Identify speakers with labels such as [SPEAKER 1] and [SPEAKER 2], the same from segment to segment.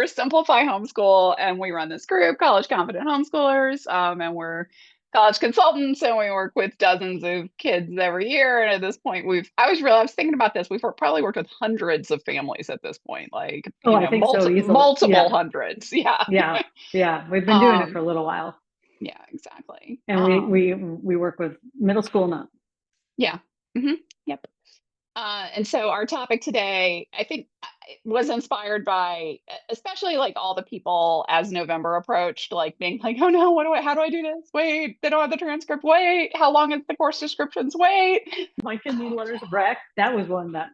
[SPEAKER 1] we're Simplify Homeschool, and we run this group, College Confident Homeschoolers, and we're college consultants, and we work with dozens of kids every year. And at this point, I was thinking about this. Probably worked with hundreds of families at this point, like
[SPEAKER 2] Oh, I think so easily.
[SPEAKER 1] multiple
[SPEAKER 2] Yeah.
[SPEAKER 1] hundreds. Yeah.
[SPEAKER 2] Yeah. Yeah. We've been doing it for
[SPEAKER 1] Um,
[SPEAKER 2] a little while.
[SPEAKER 1] yeah, exactly.
[SPEAKER 2] And we work with middle school now.
[SPEAKER 1] Yeah. Yep. And so our topic today, I think, was inspired by, especially like all the people as November approached, like being like, oh no, how do I do this? Wait, they don't have the transcript. Wait, how long is the course descriptions? Wait.
[SPEAKER 2] My kid need letters of rec. That was one that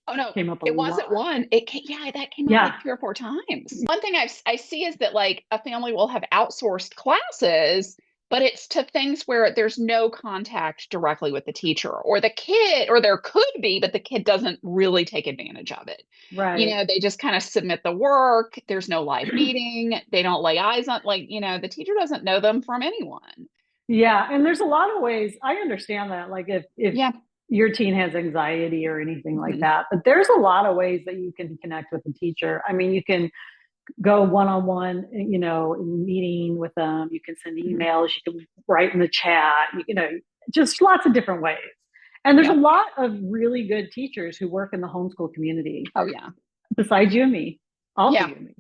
[SPEAKER 1] Oh no,
[SPEAKER 2] came up a
[SPEAKER 1] it wasn't
[SPEAKER 2] lot.
[SPEAKER 1] one. Yeah, that came up
[SPEAKER 2] Yeah.
[SPEAKER 1] like 3 or 4 times. One thing I see is that like a family will have outsourced classes, but it's to things where there's no contact directly with the teacher or the kid, or there could be, but the kid doesn't really take advantage of it.
[SPEAKER 2] Right.
[SPEAKER 1] They just kind of submit the work. There's no live meeting. They don't lay eyes on, like, the teacher doesn't know them from anyone.
[SPEAKER 2] Yeah, and there's a lot of ways. I understand that, like if
[SPEAKER 1] Yeah.
[SPEAKER 2] your teen has anxiety or anything like
[SPEAKER 1] Mhm.
[SPEAKER 2] that, but there's a lot of ways that you can connect with the teacher. I mean, you can go one on one, in meeting with them. You can send
[SPEAKER 1] Mhm.
[SPEAKER 2] emails. You can write in the chat. Just lots of different ways. And there's a
[SPEAKER 1] Yeah.
[SPEAKER 2] lot of really good teachers who work in the homeschool community,
[SPEAKER 1] Oh yeah.
[SPEAKER 2] besides you and me, also
[SPEAKER 1] Yeah.
[SPEAKER 2] you and me.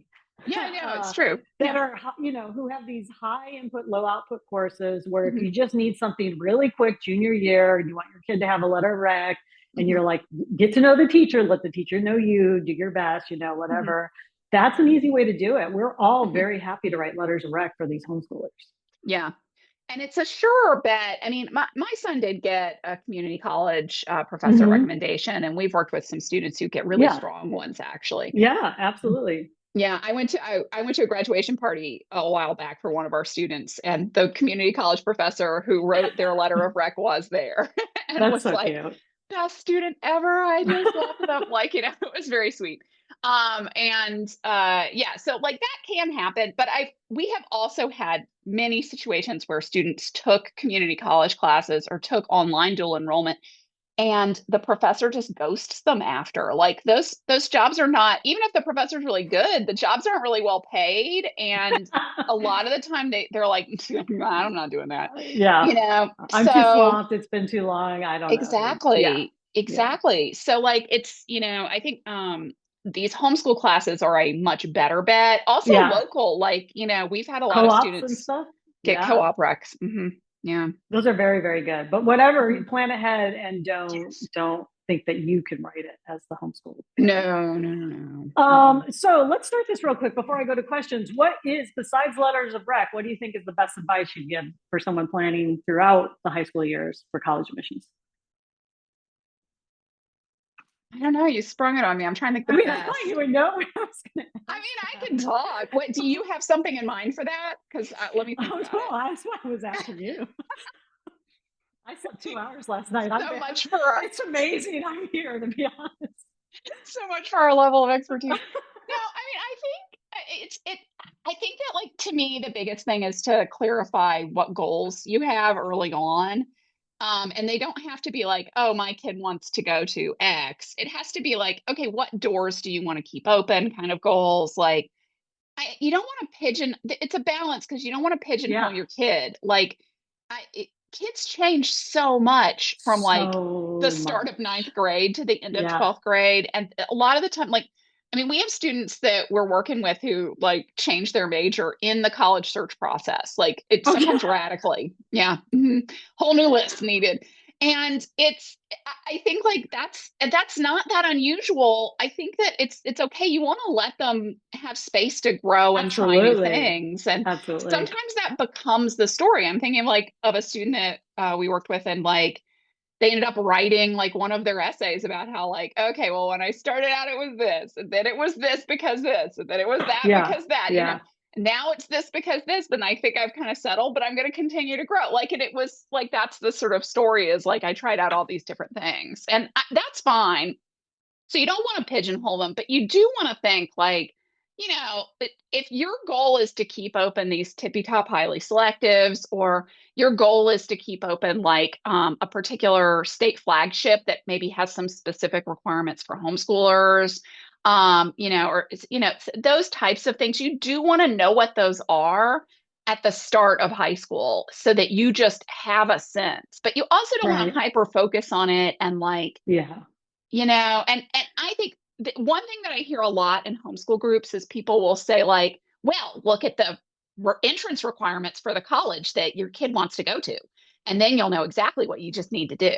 [SPEAKER 1] Yeah, no, it's
[SPEAKER 2] uh,
[SPEAKER 1] true.
[SPEAKER 2] that
[SPEAKER 1] Yeah.
[SPEAKER 2] are, who have these high input, low output courses where if
[SPEAKER 1] Mhm.
[SPEAKER 2] you just need something really quick junior year, you want your kid to have a letter of rec, and
[SPEAKER 1] Mhm.
[SPEAKER 2] you're like, get to know the teacher, let the teacher know you, do your best,
[SPEAKER 1] Mhm.
[SPEAKER 2] whatever. That's an easy way to do it. We're all
[SPEAKER 1] Mhm.
[SPEAKER 2] very happy to write letters of rec for these homeschoolers.
[SPEAKER 1] Yeah. And it's a sure bet. I mean, my son did get a community college professor
[SPEAKER 2] Mm-hmm.
[SPEAKER 1] recommendation, and we've worked with some students who get really
[SPEAKER 2] Yeah.
[SPEAKER 1] strong ones, actually.
[SPEAKER 2] Yeah, absolutely.
[SPEAKER 1] Yeah, I went to a graduation party a while back for one of our students, and the community college professor who wrote their letter of rec was there, and
[SPEAKER 2] That's
[SPEAKER 1] was
[SPEAKER 2] so
[SPEAKER 1] like,
[SPEAKER 2] cute.
[SPEAKER 1] best student ever. I just love them. Like, it was very sweet. And yeah, so like that can happen, but we have also had many situations where students took community college classes or took online dual enrollment, and the professor just ghosts them after. Like those jobs are not, even if the professor's really good, the jobs aren't really well paid, and a lot of the time they're like, I'm not doing that.
[SPEAKER 2] Yeah. I'm too
[SPEAKER 1] So
[SPEAKER 2] swamped. It's been too long. I don't know. Yeah.
[SPEAKER 1] exactly.
[SPEAKER 2] Yeah.
[SPEAKER 1] Exactly. So like it's, I think these homeschool classes are a much better bet. Also
[SPEAKER 2] Yeah.
[SPEAKER 1] local, like, we've had a lot of
[SPEAKER 2] Co-ops and
[SPEAKER 1] students
[SPEAKER 2] stuff.
[SPEAKER 1] get
[SPEAKER 2] Yeah.
[SPEAKER 1] co-op recs. Yeah.
[SPEAKER 2] Those are very, very good. But whatever,
[SPEAKER 1] Mhm.
[SPEAKER 2] plan ahead and don't
[SPEAKER 1] Yes.
[SPEAKER 2] don't think that you can write it as the homeschool parent.
[SPEAKER 1] No, no, no, no.
[SPEAKER 2] So let's start this real quick before I go to questions. What is, besides letters of rec, what do you think is the best advice you'd give for someone planning throughout the high school years for college admissions?
[SPEAKER 1] I don't know. You sprung it on me. I'm trying to think
[SPEAKER 2] I
[SPEAKER 1] the
[SPEAKER 2] mean, I thought you
[SPEAKER 1] best.
[SPEAKER 2] would know what I was going to
[SPEAKER 1] I
[SPEAKER 2] ask
[SPEAKER 1] mean, I
[SPEAKER 2] about.
[SPEAKER 1] can talk. What do you have something in mind for that? Because let me think
[SPEAKER 2] Oh
[SPEAKER 1] about
[SPEAKER 2] no,
[SPEAKER 1] it.
[SPEAKER 2] that's why I was asking you. I slept 2 hours last night. I'm
[SPEAKER 1] So
[SPEAKER 2] bad.
[SPEAKER 1] much for
[SPEAKER 2] It's amazing. I'm here to be honest.
[SPEAKER 1] so much for our level of expertise. No, I mean, I think it's it. I think that, like, to me, the biggest thing is to clarify what goals you have early on. And they don't have to be like, oh, my kid wants to go to X. It has to be like, okay, what doors do you want to keep open? Kind of goals. Like, you don't want to it's a balance, because you don't want to pigeonhole
[SPEAKER 2] Yeah,
[SPEAKER 1] your kid. Like, kids change so much from like the
[SPEAKER 2] so
[SPEAKER 1] start of
[SPEAKER 2] much.
[SPEAKER 1] ninth grade to the end of
[SPEAKER 2] Yeah.
[SPEAKER 1] 12th grade. And a lot of the time, like, I mean, we have students that we're working with who like change their major in the college search process. Like, it's
[SPEAKER 2] Oh yeah.
[SPEAKER 1] sometimes radically. Yeah. Whole new list needed. And I think like that's not that unusual. I think that it's okay. You want to let them have space to grow and try new
[SPEAKER 2] Absolutely.
[SPEAKER 1] things. And
[SPEAKER 2] Absolutely.
[SPEAKER 1] sometimes that becomes the story. I'm thinking of like of a student that we worked with, and like they ended up writing like one of their essays about how, like, okay, well, when I started out it was this, and then it was this because this, and then it was that
[SPEAKER 2] Yeah.
[SPEAKER 1] because that,
[SPEAKER 2] Yeah.
[SPEAKER 1] now it's this because this, but I think I've kind of settled, but I'm going to continue to grow. Like, and it was like, that's the sort of story, is like I tried out all these different things, and that's fine. So you don't want to pigeonhole them, but you do want to think like, if your goal is to keep open these tippy top highly selectives, or your goal is to keep open like a particular state flagship that maybe has some specific requirements for homeschoolers, or those types of things. You do want to know what those are at the start of high school so that you just have a sense. But you also don't want to
[SPEAKER 2] Right.
[SPEAKER 1] hyper focus on it and like,
[SPEAKER 2] Yeah.
[SPEAKER 1] and I think one thing that I hear a lot in homeschool groups is people will say like, well, look at the entrance requirements for the college that your kid wants to go to, and then you'll know exactly what you just need to do.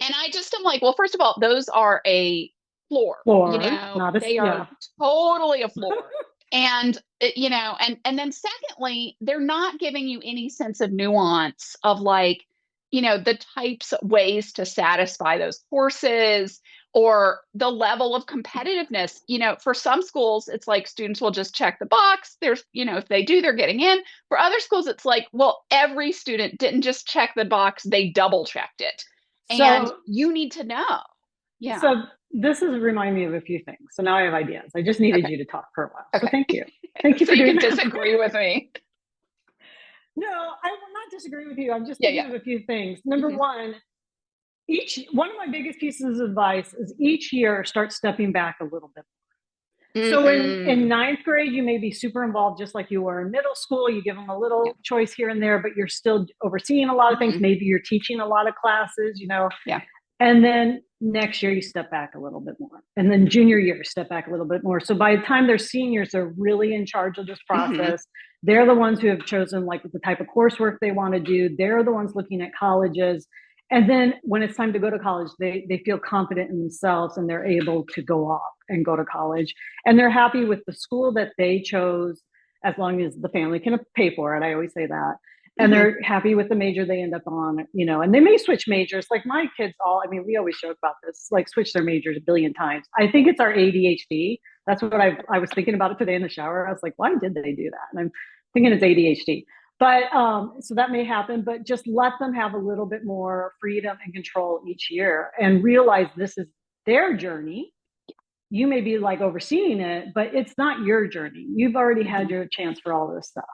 [SPEAKER 1] And I just am like, well, first of all, those are a floor.
[SPEAKER 2] Or not as,
[SPEAKER 1] They
[SPEAKER 2] yeah.
[SPEAKER 1] are totally a floor. And and then secondly, they're not giving you any sense of nuance of like, the types of ways to satisfy those courses or the level of competitiveness. For some schools, it's like students will just check the box. There's, if they do, they're getting in. For other schools, it's like, well, every student didn't just check the box, they double checked it. And
[SPEAKER 2] So,
[SPEAKER 1] you need to know. Yeah.
[SPEAKER 2] so this is reminding me of a few things. So now I have ideas. I just needed
[SPEAKER 1] Okay.
[SPEAKER 2] you to talk for a while. So
[SPEAKER 1] Okay.
[SPEAKER 2] thank you. Thank you
[SPEAKER 1] So
[SPEAKER 2] for
[SPEAKER 1] you
[SPEAKER 2] doing
[SPEAKER 1] can
[SPEAKER 2] that.
[SPEAKER 1] disagree with me.
[SPEAKER 2] No, I will not disagree with you. I'm just
[SPEAKER 1] Yeah.
[SPEAKER 2] thinking
[SPEAKER 1] Yeah.
[SPEAKER 2] of a few things. Number
[SPEAKER 1] Hmm.
[SPEAKER 2] one, each one of my biggest pieces of advice is each year start stepping back a little bit. So in
[SPEAKER 1] Hmm.
[SPEAKER 2] ninth grade, you may be super involved just like you were in middle school. You give them a
[SPEAKER 1] Yeah.
[SPEAKER 2] little choice here and there, but you're still overseeing a lot of things.
[SPEAKER 1] Hmm.
[SPEAKER 2] Maybe you're teaching a lot of classes,
[SPEAKER 1] Yeah.
[SPEAKER 2] and then next year you step back a little bit more. And then junior year, step back a little bit more. So by the time they're seniors, they're really in charge of this
[SPEAKER 1] Hmm.
[SPEAKER 2] process. They're the ones who have chosen like the type of coursework they want to do. They're the ones looking at colleges. And then when it's time to go to college, they feel confident in themselves and they're able to go off and go to college. And they're happy with the school that they chose as long as the family can pay for it. I always say that. And
[SPEAKER 1] Hmm.
[SPEAKER 2] they're happy with the major they end up on, and they may switch majors. Like my kids we always joke about this, like switch their majors a billion times. I think it's our ADHD. That's what I was thinking about it today in the shower. I was like, why did they do that? And I'm thinking it's ADHD. But so that may happen, but just let them have a little bit more freedom and control each year and realize this is their journey. You may be like overseeing it, but it's not your journey. You've already had
[SPEAKER 1] Hmm.
[SPEAKER 2] your chance for all this stuff.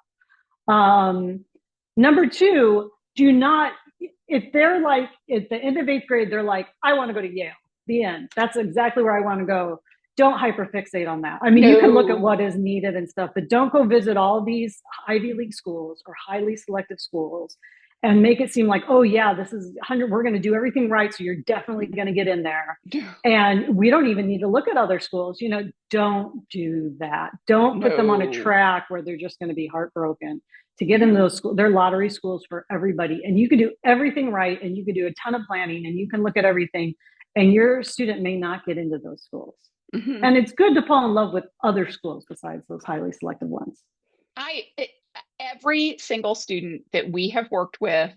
[SPEAKER 2] Um, Number two, do not, if they're like at the end of eighth grade, they're like, I want to go to Yale, the end. That's exactly where I want to go. Don't hyperfixate on that. I mean, you can look at what
[SPEAKER 1] No.
[SPEAKER 2] is needed and stuff, but don't go visit all these Ivy League schools or highly selective schools and make it seem like, oh, yeah, this is 100, we're going to do everything right. So you're definitely going to get in there. And we don't even need to look at other schools. Don't do that. Don't put them on a
[SPEAKER 1] No.
[SPEAKER 2] track where they're just going to be heartbroken to get into those schools. They're lottery schools for everybody. And you can do everything right and you can do a ton of planning and you can look at everything and your student may not get into those schools.
[SPEAKER 1] Hmm.
[SPEAKER 2] And it's good to fall in love with other schools besides those highly selective ones.
[SPEAKER 1] I it, every single student that we have worked with,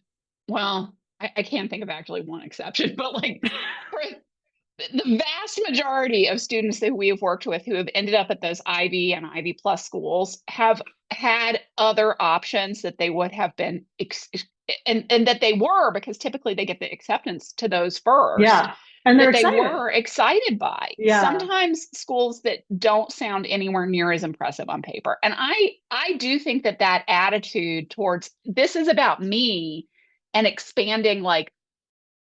[SPEAKER 1] well, I can't think of actually one exception, but like for the vast majority of students that we have worked with who have ended up at those Ivy and Ivy Plus schools have had other options that they would have been and that they were, because typically they get the acceptance to those first,
[SPEAKER 2] Yeah. And they're
[SPEAKER 1] that they
[SPEAKER 2] excited.
[SPEAKER 1] were excited by.
[SPEAKER 2] Yeah.
[SPEAKER 1] Sometimes schools that don't sound anywhere near as impressive on paper. And I do think that that attitude towards this is about me and expanding like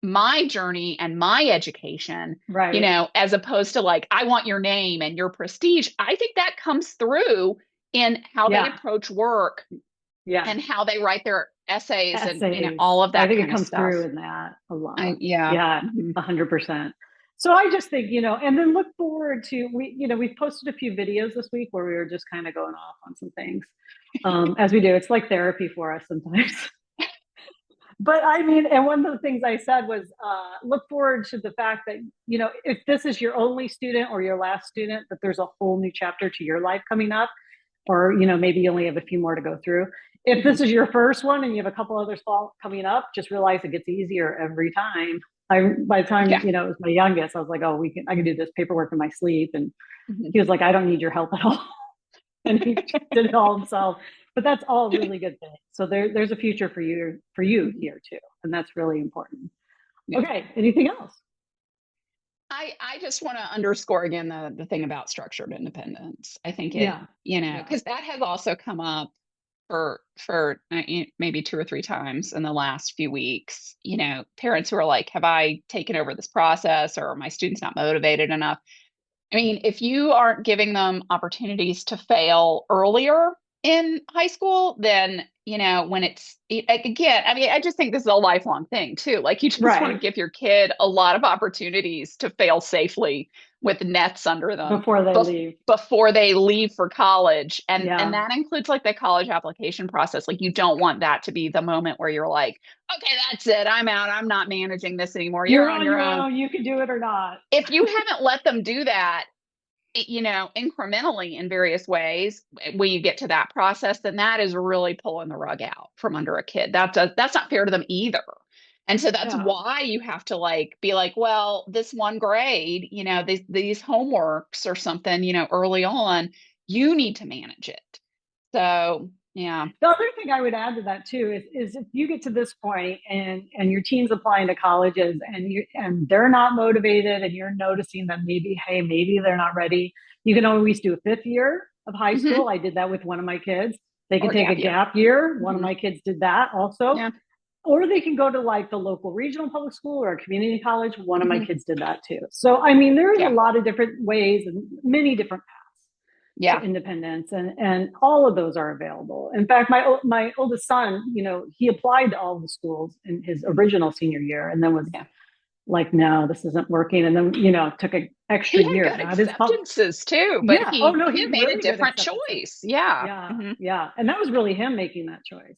[SPEAKER 1] my journey and my education,
[SPEAKER 2] Right.
[SPEAKER 1] as opposed to like, I want your name and your prestige. I think that comes through in how they
[SPEAKER 2] Yeah.
[SPEAKER 1] approach work
[SPEAKER 2] Yeah.
[SPEAKER 1] and how they write their essays and,
[SPEAKER 2] Essays.
[SPEAKER 1] all of
[SPEAKER 2] I
[SPEAKER 1] that
[SPEAKER 2] think it
[SPEAKER 1] kind of
[SPEAKER 2] comes
[SPEAKER 1] stuff.
[SPEAKER 2] through in that a lot.
[SPEAKER 1] Yeah.
[SPEAKER 2] Yeah,
[SPEAKER 1] Hmm.
[SPEAKER 2] 100%. So I just think, and then look forward to we've posted a few videos this week where we were just kind of going off on some things. As we do. It's like therapy for us sometimes. But I mean, and one of the things I said was look forward to the fact that, if this is your only student or your last student, that there's a whole new chapter to your life coming up, or, maybe you only have a few more to go through. If
[SPEAKER 1] Hmm.
[SPEAKER 2] this is your first one and you have a couple others coming up, just realize it gets easier every time. By the time,
[SPEAKER 1] Yeah.
[SPEAKER 2] it was my youngest, I was like, oh, I can do this paperwork in my sleep. And
[SPEAKER 1] Hmm.
[SPEAKER 2] he was like, I don't need your help at all. And he did it all himself. But that's all really good things. So there's a future for you here too, and that's really important.
[SPEAKER 1] Yeah.
[SPEAKER 2] Okay, anything else?
[SPEAKER 1] I just want to underscore again the thing about structured independence. I think it,
[SPEAKER 2] Yeah, yeah,
[SPEAKER 1] because that has also come up for maybe two or three times in the last few weeks. Parents who are like, "Have I taken over this process, or are my students not motivated enough?" I mean, if you aren't giving them opportunities to fail earlier in high school, then, when again, I mean, I just think this is a lifelong thing too. Like you just want to
[SPEAKER 2] Right.
[SPEAKER 1] give your kid a lot of opportunities to fail safely with nets under them
[SPEAKER 2] Before they leave.
[SPEAKER 1] before they leave for college. And
[SPEAKER 2] Yeah.
[SPEAKER 1] that includes like the college application process. Like you don't want that to be the moment where you're like, okay, that's it. I'm out. I'm not managing this anymore. You're
[SPEAKER 2] You're
[SPEAKER 1] on
[SPEAKER 2] on
[SPEAKER 1] your
[SPEAKER 2] your
[SPEAKER 1] own.
[SPEAKER 2] own. You can do it or not.
[SPEAKER 1] If you haven't let them do that, incrementally in various ways, when you get to that process, then that is really pulling the rug out from under a kid. That's not fair to them either. And so that's
[SPEAKER 2] Yeah.
[SPEAKER 1] why you have to like be like, well, this one grade, these homeworks or something, early on, you need to manage it. So yeah.
[SPEAKER 2] The other thing I would add to that too is if you get to this point and your team's applying to colleges and they're not motivated and you're noticing that maybe, hey, maybe they're not ready, you can always do a fifth year of high
[SPEAKER 1] Hmm.
[SPEAKER 2] school. I did that with one of my kids. They can
[SPEAKER 1] Or
[SPEAKER 2] take a
[SPEAKER 1] gap year.
[SPEAKER 2] gap year. One of
[SPEAKER 1] Hmm.
[SPEAKER 2] my kids did that also.
[SPEAKER 1] Yeah.
[SPEAKER 2] Or they can go to like the local regional public school or a community college. One of my
[SPEAKER 1] Hmm.
[SPEAKER 2] kids did that too. So, I mean, there's a
[SPEAKER 1] Yeah.
[SPEAKER 2] lot of different ways and many different to
[SPEAKER 1] Yeah.
[SPEAKER 2] independence, and all of those are available. In fact, my oldest son, he applied to all the schools in his original senior year and then was
[SPEAKER 1] Yeah.
[SPEAKER 2] like, no, this isn't working, and then took an extra
[SPEAKER 1] He had
[SPEAKER 2] year.
[SPEAKER 1] good
[SPEAKER 2] That is
[SPEAKER 1] acceptances too, but
[SPEAKER 2] yeah. Oh no, he
[SPEAKER 1] he
[SPEAKER 2] had
[SPEAKER 1] made a
[SPEAKER 2] really good
[SPEAKER 1] different
[SPEAKER 2] acceptances.
[SPEAKER 1] choice. Yeah.
[SPEAKER 2] Yeah,
[SPEAKER 1] Hmm.
[SPEAKER 2] yeah, and that was really him making that choice,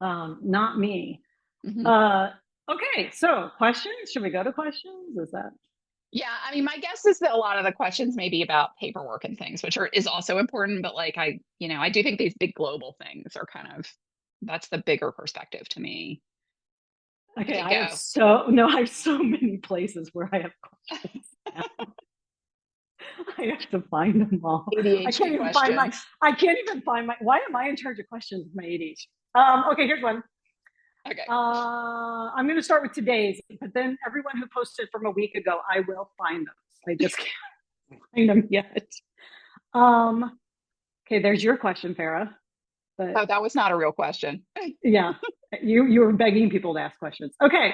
[SPEAKER 2] not me.
[SPEAKER 1] Hmm.
[SPEAKER 2] uh okay, so questions, should we go to questions? Is that
[SPEAKER 1] Yeah, I mean, my guess is that a lot of the questions may be about paperwork and things, which is also important, but like I do think these big global things are kind of that's the bigger perspective to me. We
[SPEAKER 2] okay?
[SPEAKER 1] could
[SPEAKER 2] I have
[SPEAKER 1] go
[SPEAKER 2] so no, I have so many places where I have questions now. I have to find them all. I
[SPEAKER 1] ADHD
[SPEAKER 2] can't even find my.
[SPEAKER 1] questions.
[SPEAKER 2] I can't even find my. Why am I in charge of questions with my ADHD? Okay, here's one.
[SPEAKER 1] Okay.
[SPEAKER 2] I'm going to start with today's, but then everyone who posted from a week ago, I will find those. I just can't find them yet. Um, okay, there's your question, Farah. But
[SPEAKER 1] Oh, that was not a real question.
[SPEAKER 2] yeah, you were begging people to ask questions. Okay.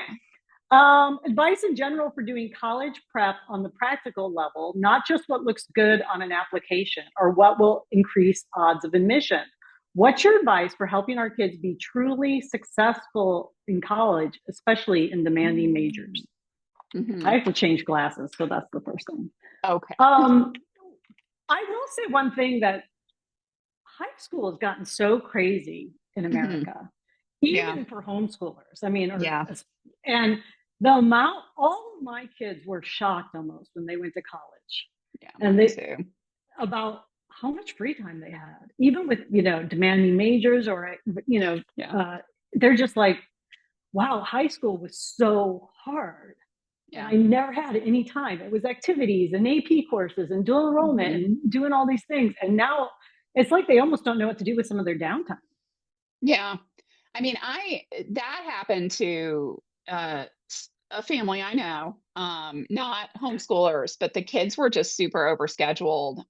[SPEAKER 2] Advice in general for doing college prep on the practical level, not just what looks good on an application or what will increase odds of admission. What's your advice for helping our kids be truly successful in college, especially in demanding majors? I
[SPEAKER 1] Hmm.
[SPEAKER 2] have to change glasses, so that's the first thing.
[SPEAKER 1] Okay.
[SPEAKER 2] Um, I will say one thing, that high school has gotten so crazy in
[SPEAKER 1] Hmm.
[SPEAKER 2] America,
[SPEAKER 1] Yeah.
[SPEAKER 2] even for homeschoolers. I mean,
[SPEAKER 1] Yeah.
[SPEAKER 2] and the amount, all of my kids were shocked almost when they went to college,
[SPEAKER 1] Yeah,
[SPEAKER 2] and
[SPEAKER 1] mine
[SPEAKER 2] they
[SPEAKER 1] too.
[SPEAKER 2] about how much free time they had, even with demanding majors or
[SPEAKER 1] Yeah.
[SPEAKER 2] uh, they're just like, wow, high school was so hard. And
[SPEAKER 1] Yeah.
[SPEAKER 2] I never had any time. It was activities and AP courses and dual enrollment
[SPEAKER 1] Hmm.
[SPEAKER 2] and doing all these things. And now it's like they almost don't know what to do with some of their downtime.
[SPEAKER 1] Yeah. I mean, I that happened to a family I know, not homeschoolers, but the kids were just super overscheduled.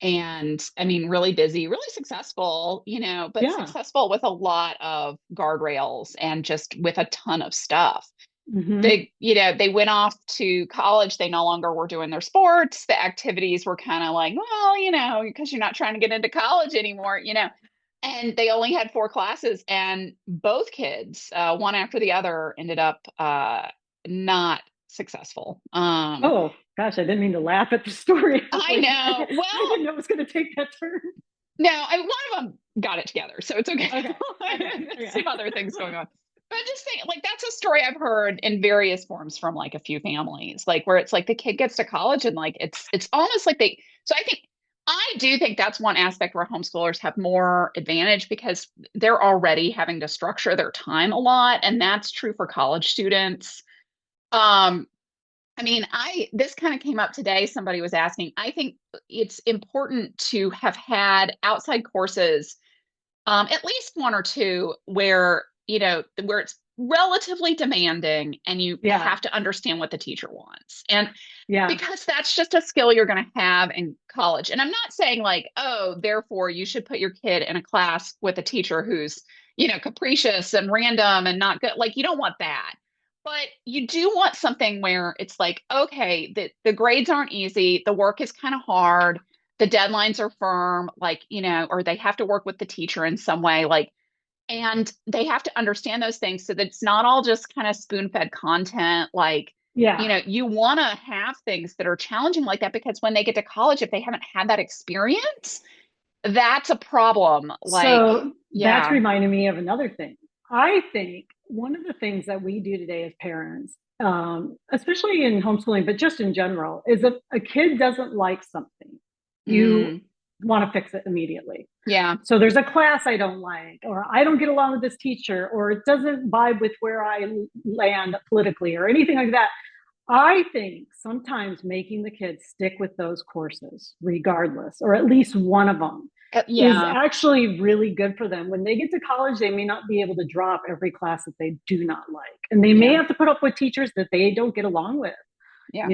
[SPEAKER 1] And I mean, really busy, really successful, but
[SPEAKER 2] Yeah.
[SPEAKER 1] successful with a lot of guardrails and just with a ton of stuff.
[SPEAKER 2] Mm-hmm.
[SPEAKER 1] They went off to college. They no longer were doing their sports. The activities were kind of like, well, because you're not trying to get into college anymore. And they only had four classes, and both kids, one after the other, ended up not successful.
[SPEAKER 2] Oh gosh, I didn't mean to laugh at the story. I was
[SPEAKER 1] I
[SPEAKER 2] like,
[SPEAKER 1] know.
[SPEAKER 2] I
[SPEAKER 1] Well,
[SPEAKER 2] didn't know it was going to take that turn.
[SPEAKER 1] no, one of them got it together, so it's okay.
[SPEAKER 2] Okay. Okay.
[SPEAKER 1] There's
[SPEAKER 2] Okay.
[SPEAKER 1] some other things going on. But I just think like that's a story I've heard in various forms from like a few families, like where it's like the kid gets to college and like it's almost like so I do think that's one aspect where homeschoolers have more advantage because they're already having to structure their time a lot. And that's true for college students. Um, I mean, this kind of came up today. Somebody was asking. I think it's important to have had outside courses, at least one or two, where it's relatively demanding and you
[SPEAKER 2] Yeah.
[SPEAKER 1] have to understand what the teacher wants. And
[SPEAKER 2] Yeah.
[SPEAKER 1] because that's just a skill you're going to have in college. And I'm not saying like, oh, therefore you should put your kid in a class with a teacher who's, capricious and random and not good. Like, you don't want that. But you do want something where it's like, okay, the grades aren't easy, the work is kind of hard, the deadlines are firm, like, or they have to work with the teacher in some way, like, and they have to understand those things so that it's not all just kind of spoon-fed content. Like,
[SPEAKER 2] Yeah.
[SPEAKER 1] you want to have things that are challenging like that because when they get to college, if they haven't had that experience, that's a problem. Like,
[SPEAKER 2] So that's
[SPEAKER 1] yeah.
[SPEAKER 2] reminding me of another thing. I think one of the things that we do today as parents, especially in homeschooling, but just in general, is if a kid doesn't like something, you
[SPEAKER 1] Mm,
[SPEAKER 2] want to fix it immediately.
[SPEAKER 1] yeah.
[SPEAKER 2] So there's a class I don't like, or I don't get along with this teacher, or it doesn't vibe with where I land politically, or anything like that. I think sometimes making the kids stick with those courses, regardless, or at least one of them, is
[SPEAKER 1] Yeah.
[SPEAKER 2] actually really good for them. When they get to college, they may not be able to drop every class that they do not like. And they may
[SPEAKER 1] Yeah.
[SPEAKER 2] have to put up with teachers that they don't get along with,
[SPEAKER 1] Yeah.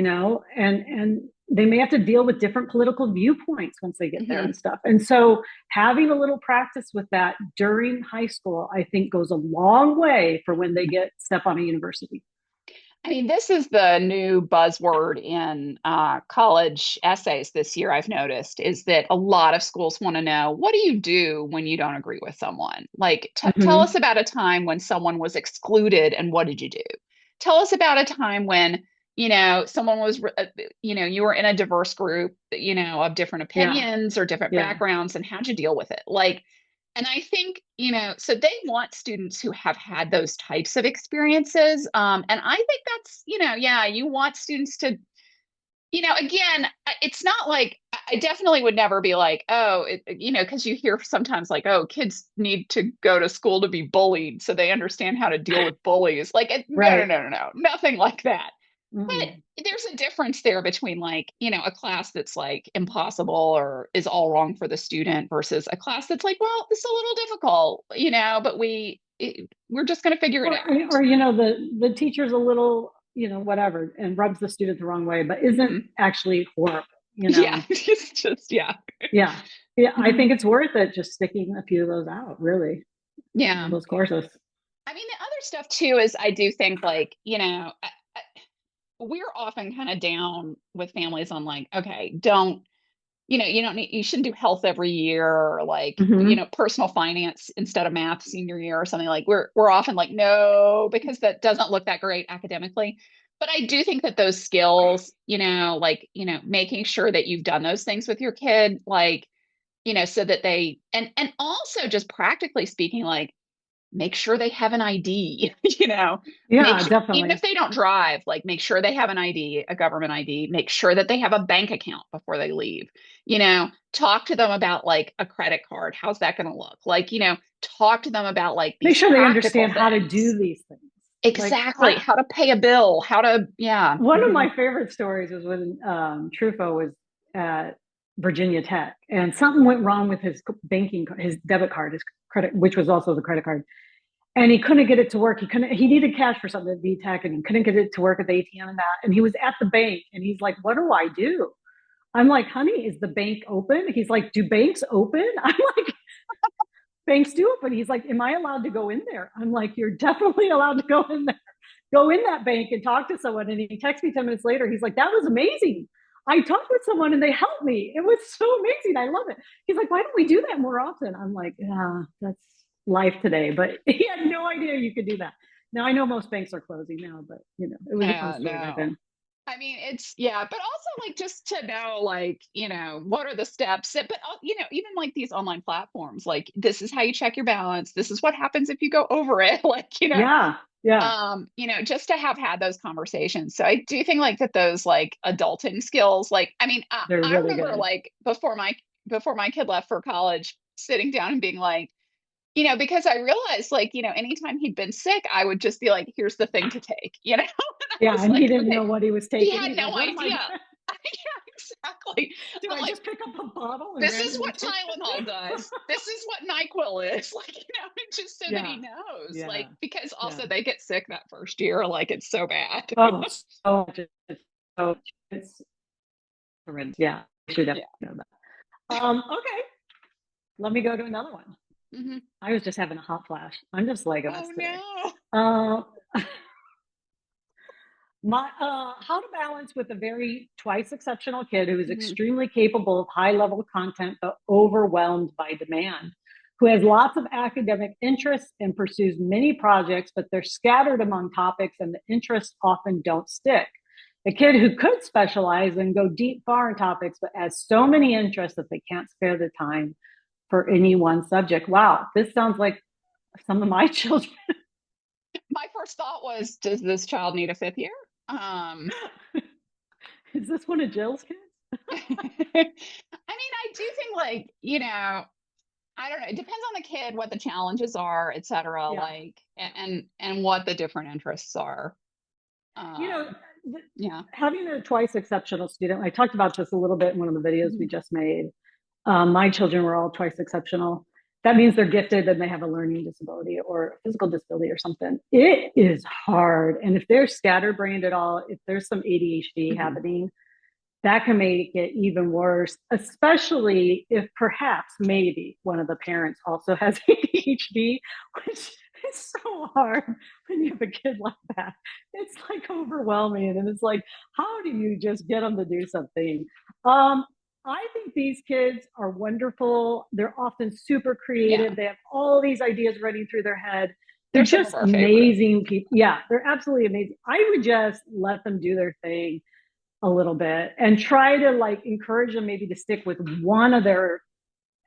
[SPEAKER 2] and they may have to deal with different political viewpoints once they get there
[SPEAKER 1] Hmm.
[SPEAKER 2] and stuff. And so having a little practice with that during high school, I think goes a long way for when they get step on a university.
[SPEAKER 1] I mean, this is the new buzzword in college essays this year, I've noticed, is that a lot of schools want to know, what do you do when you don't agree with someone? Like, tell us
[SPEAKER 2] Mm-hmm.
[SPEAKER 1] about a time when someone was excluded and what did you do? Tell us about a time when, someone was, you were in a diverse group, of different
[SPEAKER 2] Yeah.
[SPEAKER 1] opinions or different
[SPEAKER 2] Yeah.
[SPEAKER 1] backgrounds, and how'd you deal with it? Like, and I think, so they want students who have had those types of experiences. And I think that's, yeah, you want students to, again, it's not like I definitely would never be like, oh, because you hear sometimes like, oh, kids need to go to school to be bullied so they understand how to deal with bullies. Like, no, no,
[SPEAKER 2] Right.
[SPEAKER 1] no, no, no, nothing like that. But
[SPEAKER 2] Mm-mm.
[SPEAKER 1] there's a difference there between like, a class that's like impossible or is all wrong for the student versus a class that's like, well, it's a little difficult, but we're just going to figure it
[SPEAKER 2] or
[SPEAKER 1] out.
[SPEAKER 2] or the teacher's a little, whatever, and rubs the student the wrong way, but isn't
[SPEAKER 1] Mhm.
[SPEAKER 2] actually horrible,
[SPEAKER 1] Yeah, it's just yeah.
[SPEAKER 2] yeah. Yeah, I
[SPEAKER 1] Mhm.
[SPEAKER 2] think it's worth it just sticking a few of those out, really,
[SPEAKER 1] Yeah.
[SPEAKER 2] those courses.
[SPEAKER 1] I mean, the other stuff too is I do think like, we're often kind of down with families on like, okay, you don't need, you shouldn't do health every year or like,
[SPEAKER 2] Mm-hmm.
[SPEAKER 1] personal finance instead of math senior year or something. Like we're often like, no, because that doesn't look that great academically. But I do think that those skills, like, making sure that you've done those things with your kid, like, so that they and also just practically speaking, like make sure they have an ID,
[SPEAKER 2] Yeah,
[SPEAKER 1] even if
[SPEAKER 2] definitely.
[SPEAKER 1] they don't drive, like make sure they have an ID, a government ID, make sure that they have a bank account before they leave, talk to them about like a credit card. How's that going to look? Like, talk to them about like
[SPEAKER 2] Make
[SPEAKER 1] these
[SPEAKER 2] sure they
[SPEAKER 1] practical
[SPEAKER 2] understand how to
[SPEAKER 1] things.
[SPEAKER 2] do these things. Like
[SPEAKER 1] Exactly. How to pay a bill, how to, yeah.
[SPEAKER 2] one of
[SPEAKER 1] Hmm.
[SPEAKER 2] my favorite stories was when Truffaut was at Virginia Tech, and something went wrong with his his debit card, his credit, which was also the credit card, and he couldn't get it to work. He needed cash for something at VTech, and he couldn't get it to work at the ATM and that. And he was at the bank, and he's like, "What do I do?" I'm like, "Honey, is the bank open?" He's like, "Do banks open?" I'm like, "Banks do open." He's like, "Am I allowed to go in there?" I'm like, "You're definitely allowed to go in there. Go in that bank and talk to someone." And he texts me 10 minutes later. He's like, "That was amazing. I talked with someone and they helped me. It was so amazing. I love it." He's like, "Why don't we do that more often?" I'm like, "Yeah, that's life today." But he had no idea you could do that. Now I know most banks are closing now, but it was a fun
[SPEAKER 1] Yeah,
[SPEAKER 2] story back
[SPEAKER 1] no.
[SPEAKER 2] then.
[SPEAKER 1] I mean, it's yeah, but also like just to know, like, what are the steps? But even like these online platforms, like this is how you check your balance. This is what happens if you go over it. Like,
[SPEAKER 2] Yeah, yeah,
[SPEAKER 1] just to have had those conversations. So I do think like that those like adulting skills, like, I mean,
[SPEAKER 2] they're
[SPEAKER 1] I
[SPEAKER 2] really
[SPEAKER 1] remember
[SPEAKER 2] good.
[SPEAKER 1] like before my kid left for college, sitting down and being like, because I realized like, anytime he'd been sick, I would just be like, here's the thing to take, and I
[SPEAKER 2] Yeah,
[SPEAKER 1] was
[SPEAKER 2] and he
[SPEAKER 1] like,
[SPEAKER 2] didn't
[SPEAKER 1] okay,
[SPEAKER 2] know what he was
[SPEAKER 1] he
[SPEAKER 2] taking.
[SPEAKER 1] had
[SPEAKER 2] He's like,
[SPEAKER 1] no
[SPEAKER 2] "What am I
[SPEAKER 1] idea.
[SPEAKER 2] doing?
[SPEAKER 1] Yeah, exactly.
[SPEAKER 2] Do
[SPEAKER 1] I'm
[SPEAKER 2] I
[SPEAKER 1] like,
[SPEAKER 2] just pick up a bottle and
[SPEAKER 1] this is
[SPEAKER 2] randomly
[SPEAKER 1] what
[SPEAKER 2] take
[SPEAKER 1] Tylenol
[SPEAKER 2] this?"
[SPEAKER 1] does. This is what NyQuil is. Like, just so that
[SPEAKER 2] Yeah,
[SPEAKER 1] he knows.
[SPEAKER 2] yeah,
[SPEAKER 1] Like, because
[SPEAKER 2] yeah.
[SPEAKER 1] also they get sick that first year. Like, it's so bad.
[SPEAKER 2] Oh, so much. So it's horrendous. Yeah, I should
[SPEAKER 1] Yeah.
[SPEAKER 2] definitely know that. Okay, let me go to another one.
[SPEAKER 1] Hmm.
[SPEAKER 2] I was just having a hot flash. I'm just like a mess
[SPEAKER 1] Oh
[SPEAKER 2] today.
[SPEAKER 1] no.
[SPEAKER 2] Uh, How to balance with a very twice exceptional kid who is
[SPEAKER 1] Mhm.
[SPEAKER 2] extremely capable of high level content but overwhelmed by demand, who has lots of academic interests and pursues many projects, but they're scattered among topics and the interests often don't stick. A kid who could specialize and go deep far in topics, but has so many interests that they can't spare the time for any one subject. Wow, this sounds like some of my children.
[SPEAKER 1] My first thought was, does this child need a fifth year? Um,
[SPEAKER 2] Is this one of Jill's kids?
[SPEAKER 1] I mean, I do think like, I don't know. It depends on the kid, what the challenges are, et cetera,
[SPEAKER 2] Yeah.
[SPEAKER 1] like, and what the different interests are.
[SPEAKER 2] You know,
[SPEAKER 1] Um, yeah.
[SPEAKER 2] having a twice exceptional student, I talked about this a little bit in one of the videos we
[SPEAKER 1] Mhm.
[SPEAKER 2] just made. My children were all twice exceptional. That means they're gifted and they have a learning disability or a physical disability or something. It is hard. And if they're scatterbrained at all, if there's some ADHD
[SPEAKER 1] Mhm.
[SPEAKER 2] happening, that can make it even worse, especially if perhaps maybe one of the parents also has ADHD, which is so hard when you have a kid like that. It's like overwhelming. And it's like, how do you just get them to do something? Um, I think these kids are wonderful. They're often super
[SPEAKER 1] Yeah.
[SPEAKER 2] creative. They have all these ideas running through their head. They're
[SPEAKER 1] They're some of
[SPEAKER 2] just
[SPEAKER 1] our favorite.
[SPEAKER 2] amazing people. Yeah, they're absolutely amazing. I would just let them do their thing a little bit and try to like encourage them maybe to stick with one of their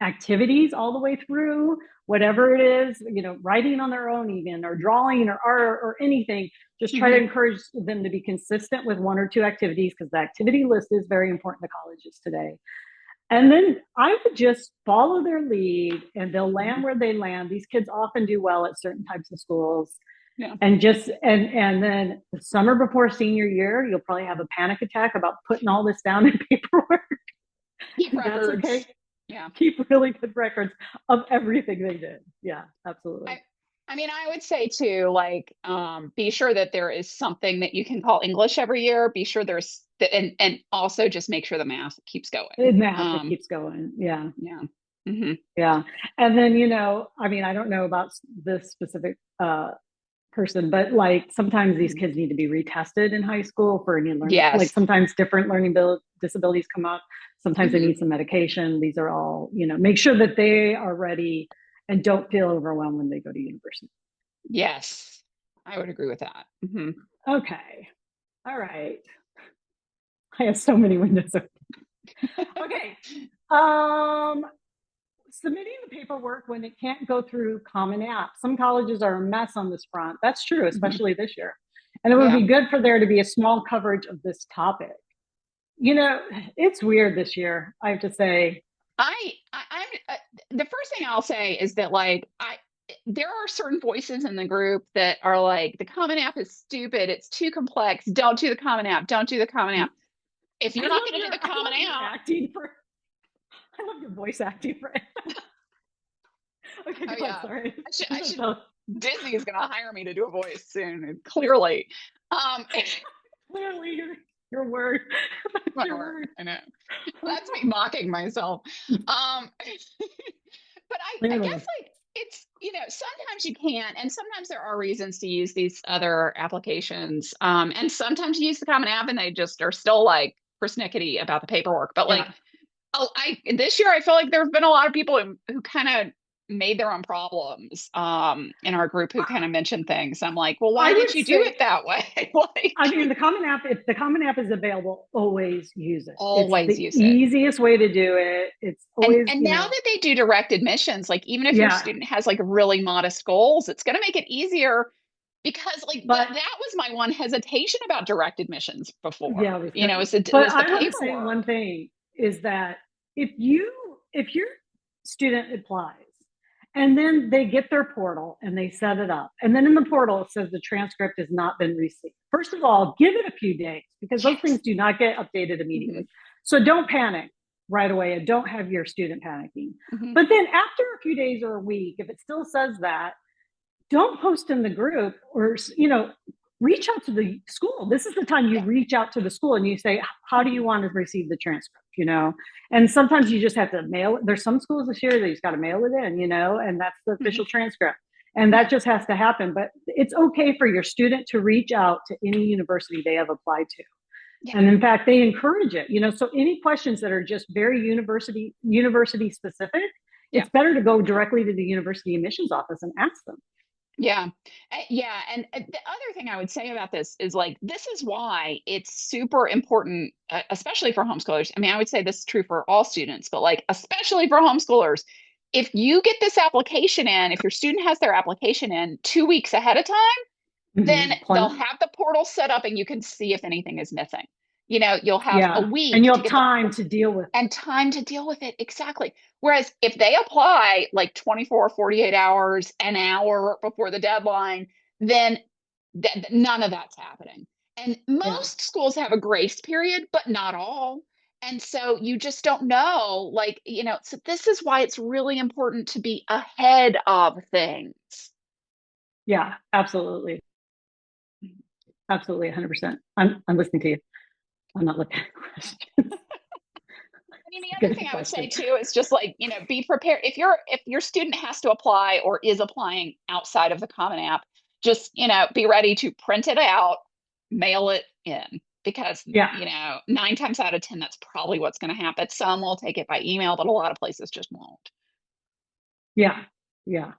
[SPEAKER 2] activities all the way through, whatever it is, writing on their own even, or drawing or art or anything. Just try to
[SPEAKER 1] Mhm.
[SPEAKER 2] encourage them to be consistent with one or two activities because the activity list is very important to colleges today. And then I would just follow their lead and they'll land
[SPEAKER 1] Mhm.
[SPEAKER 2] where they land. These kids often do well at certain types of schools.
[SPEAKER 1] Yeah.
[SPEAKER 2] And then the summer before senior year, you'll probably have a panic attack about putting all this down in paperwork.
[SPEAKER 1] Keep
[SPEAKER 2] And that's okay.
[SPEAKER 1] records. Yeah.
[SPEAKER 2] Keep really good records of everything they did. Yeah, absolutely.
[SPEAKER 1] I I mean, I would say too, like, be sure that there is something that you can call English every year. Be sure there's and also just make sure the math keeps going.
[SPEAKER 2] Math, it keeps going. Yeah.
[SPEAKER 1] Yeah. Hmm.
[SPEAKER 2] Yeah. And then, I mean, I don't know about this specific person, but like sometimes these
[SPEAKER 1] Hmm.
[SPEAKER 2] kids need to be retested in high school for any learning, like
[SPEAKER 1] Yes.
[SPEAKER 2] sometimes different learning disabilities come up. Sometimes they
[SPEAKER 1] Hmm.
[SPEAKER 2] need some medication. These are all, make sure that they are ready and don't feel overwhelmed when they go to university.
[SPEAKER 1] Yes. I would agree with that. Hmm.
[SPEAKER 2] Okay. All right. I have so many windows open. Okay. Um, Submitting the paperwork when it can't go through Common App. Some colleges are a mess on this front. That's true,
[SPEAKER 1] Hmm.
[SPEAKER 2] especially this year. And it would
[SPEAKER 1] Yeah.
[SPEAKER 2] be good for there to be a small coverage of this topic. You know, it's weird this year, I have to say.
[SPEAKER 1] I'm the first thing I'll say is that like there are certain voices in the group that are like the Common App is stupid, it's too complex, don't do the Common App, don't do the Common App. If you're not going to do the
[SPEAKER 2] I
[SPEAKER 1] Common
[SPEAKER 2] love your
[SPEAKER 1] App,
[SPEAKER 2] acting for I love your voice acting for Okay,
[SPEAKER 1] oh
[SPEAKER 2] go on,
[SPEAKER 1] yeah,
[SPEAKER 2] sorry.
[SPEAKER 1] I should Disney is going to hire me to do a voice soon, clearly.
[SPEAKER 2] Clearly your word. That's
[SPEAKER 1] My
[SPEAKER 2] your
[SPEAKER 1] word,
[SPEAKER 2] word.
[SPEAKER 1] I know. That's me mocking myself. But I
[SPEAKER 2] Clearly.
[SPEAKER 1] guess like it's, sometimes you can, and sometimes there are reasons to use these other applications. And sometimes you use the Common App and they just are still like persnickety about the paperwork. But like,
[SPEAKER 2] Yeah.
[SPEAKER 1] oh, this year I feel like there's been a lot of people who kind of made their own problems in our group who kind of mentioned things. I'm like, well, why
[SPEAKER 2] I
[SPEAKER 1] did
[SPEAKER 2] would
[SPEAKER 1] you do it
[SPEAKER 2] say
[SPEAKER 1] that way? Like,
[SPEAKER 2] I mean, the Common App, if the Common App is available, always use it. It's
[SPEAKER 1] always
[SPEAKER 2] the
[SPEAKER 1] use it.
[SPEAKER 2] easiest way to do it. It's
[SPEAKER 1] And
[SPEAKER 2] always,
[SPEAKER 1] and now that they do direct admissions, like even if your
[SPEAKER 2] yeah.
[SPEAKER 1] student has like really modest goals, it's going to make it easier because like
[SPEAKER 2] But
[SPEAKER 1] that was my one hesitation about direct admissions before.
[SPEAKER 2] yeah,
[SPEAKER 1] It
[SPEAKER 2] but
[SPEAKER 1] was the
[SPEAKER 2] I want to say
[SPEAKER 1] paperwork.
[SPEAKER 2] one thing is that if your student applies and then they get their portal and they set it up, and then in the portal it says the transcript has not been received. First of all, give it a few days because those things
[SPEAKER 1] Yes.
[SPEAKER 2] do not get updated
[SPEAKER 1] Hmm.
[SPEAKER 2] immediately. So don't panic right away and don't have your student panicking.
[SPEAKER 1] Hmm.
[SPEAKER 2] But then after a few days or a week, if it still says that, don't post in the group or reach out to the school. This is the time you
[SPEAKER 1] Yeah.
[SPEAKER 2] reach out to the school and you say, how do you want to receive the transcript? And sometimes you just have to mail it. There's some schools this year that you've got to mail it in, and that's the
[SPEAKER 1] Hmm.
[SPEAKER 2] official transcript. And
[SPEAKER 1] Yeah.
[SPEAKER 2] that just has to happen. But it's okay for your student to reach out to any university they have applied to.
[SPEAKER 1] Yeah.
[SPEAKER 2] And in fact, they encourage it. So any questions that are just very university specific,
[SPEAKER 1] Yeah.
[SPEAKER 2] it's better to go directly to the university admissions office and ask them.
[SPEAKER 1] Yeah. Yeah. And the other thing I would say about this is like, this is why it's super important, especially for homeschoolers. I mean, I would say this is true for all students, but like, especially for homeschoolers, if you get this application in, if your student has their application in 2 weeks ahead of time, then they'll
[SPEAKER 2] Mm-hmm.
[SPEAKER 1] have the portal set up and you can see if anything is missing. You'll have a
[SPEAKER 2] Yeah. And
[SPEAKER 1] week
[SPEAKER 2] you'll
[SPEAKER 1] to
[SPEAKER 2] have
[SPEAKER 1] get the
[SPEAKER 2] time to deal with
[SPEAKER 1] and
[SPEAKER 2] it.
[SPEAKER 1] time to deal with it. Exactly. Whereas if they apply like 24, 48 hours, an hour before the deadline, then none of that's happening. And
[SPEAKER 2] Yeah.
[SPEAKER 1] most schools have a grace period, but not all. And so you just don't know, like, so this is why it's really important to be ahead of things.
[SPEAKER 2] Yeah. Absolutely. Absolutely. 100%. I'm listening to you. I'm not looking at questions.
[SPEAKER 1] I mean, the other
[SPEAKER 2] Good
[SPEAKER 1] thing I would say
[SPEAKER 2] question.
[SPEAKER 1] too is just like, be prepared. If your student has to apply or is applying outside of the Common App, just, be ready to print it out, mail it in because,
[SPEAKER 2] Yeah.
[SPEAKER 1] 9 times out of 10, that's probably what's going to happen. Some will take it by email, but a lot of places just won't.
[SPEAKER 2] Yeah. Yeah.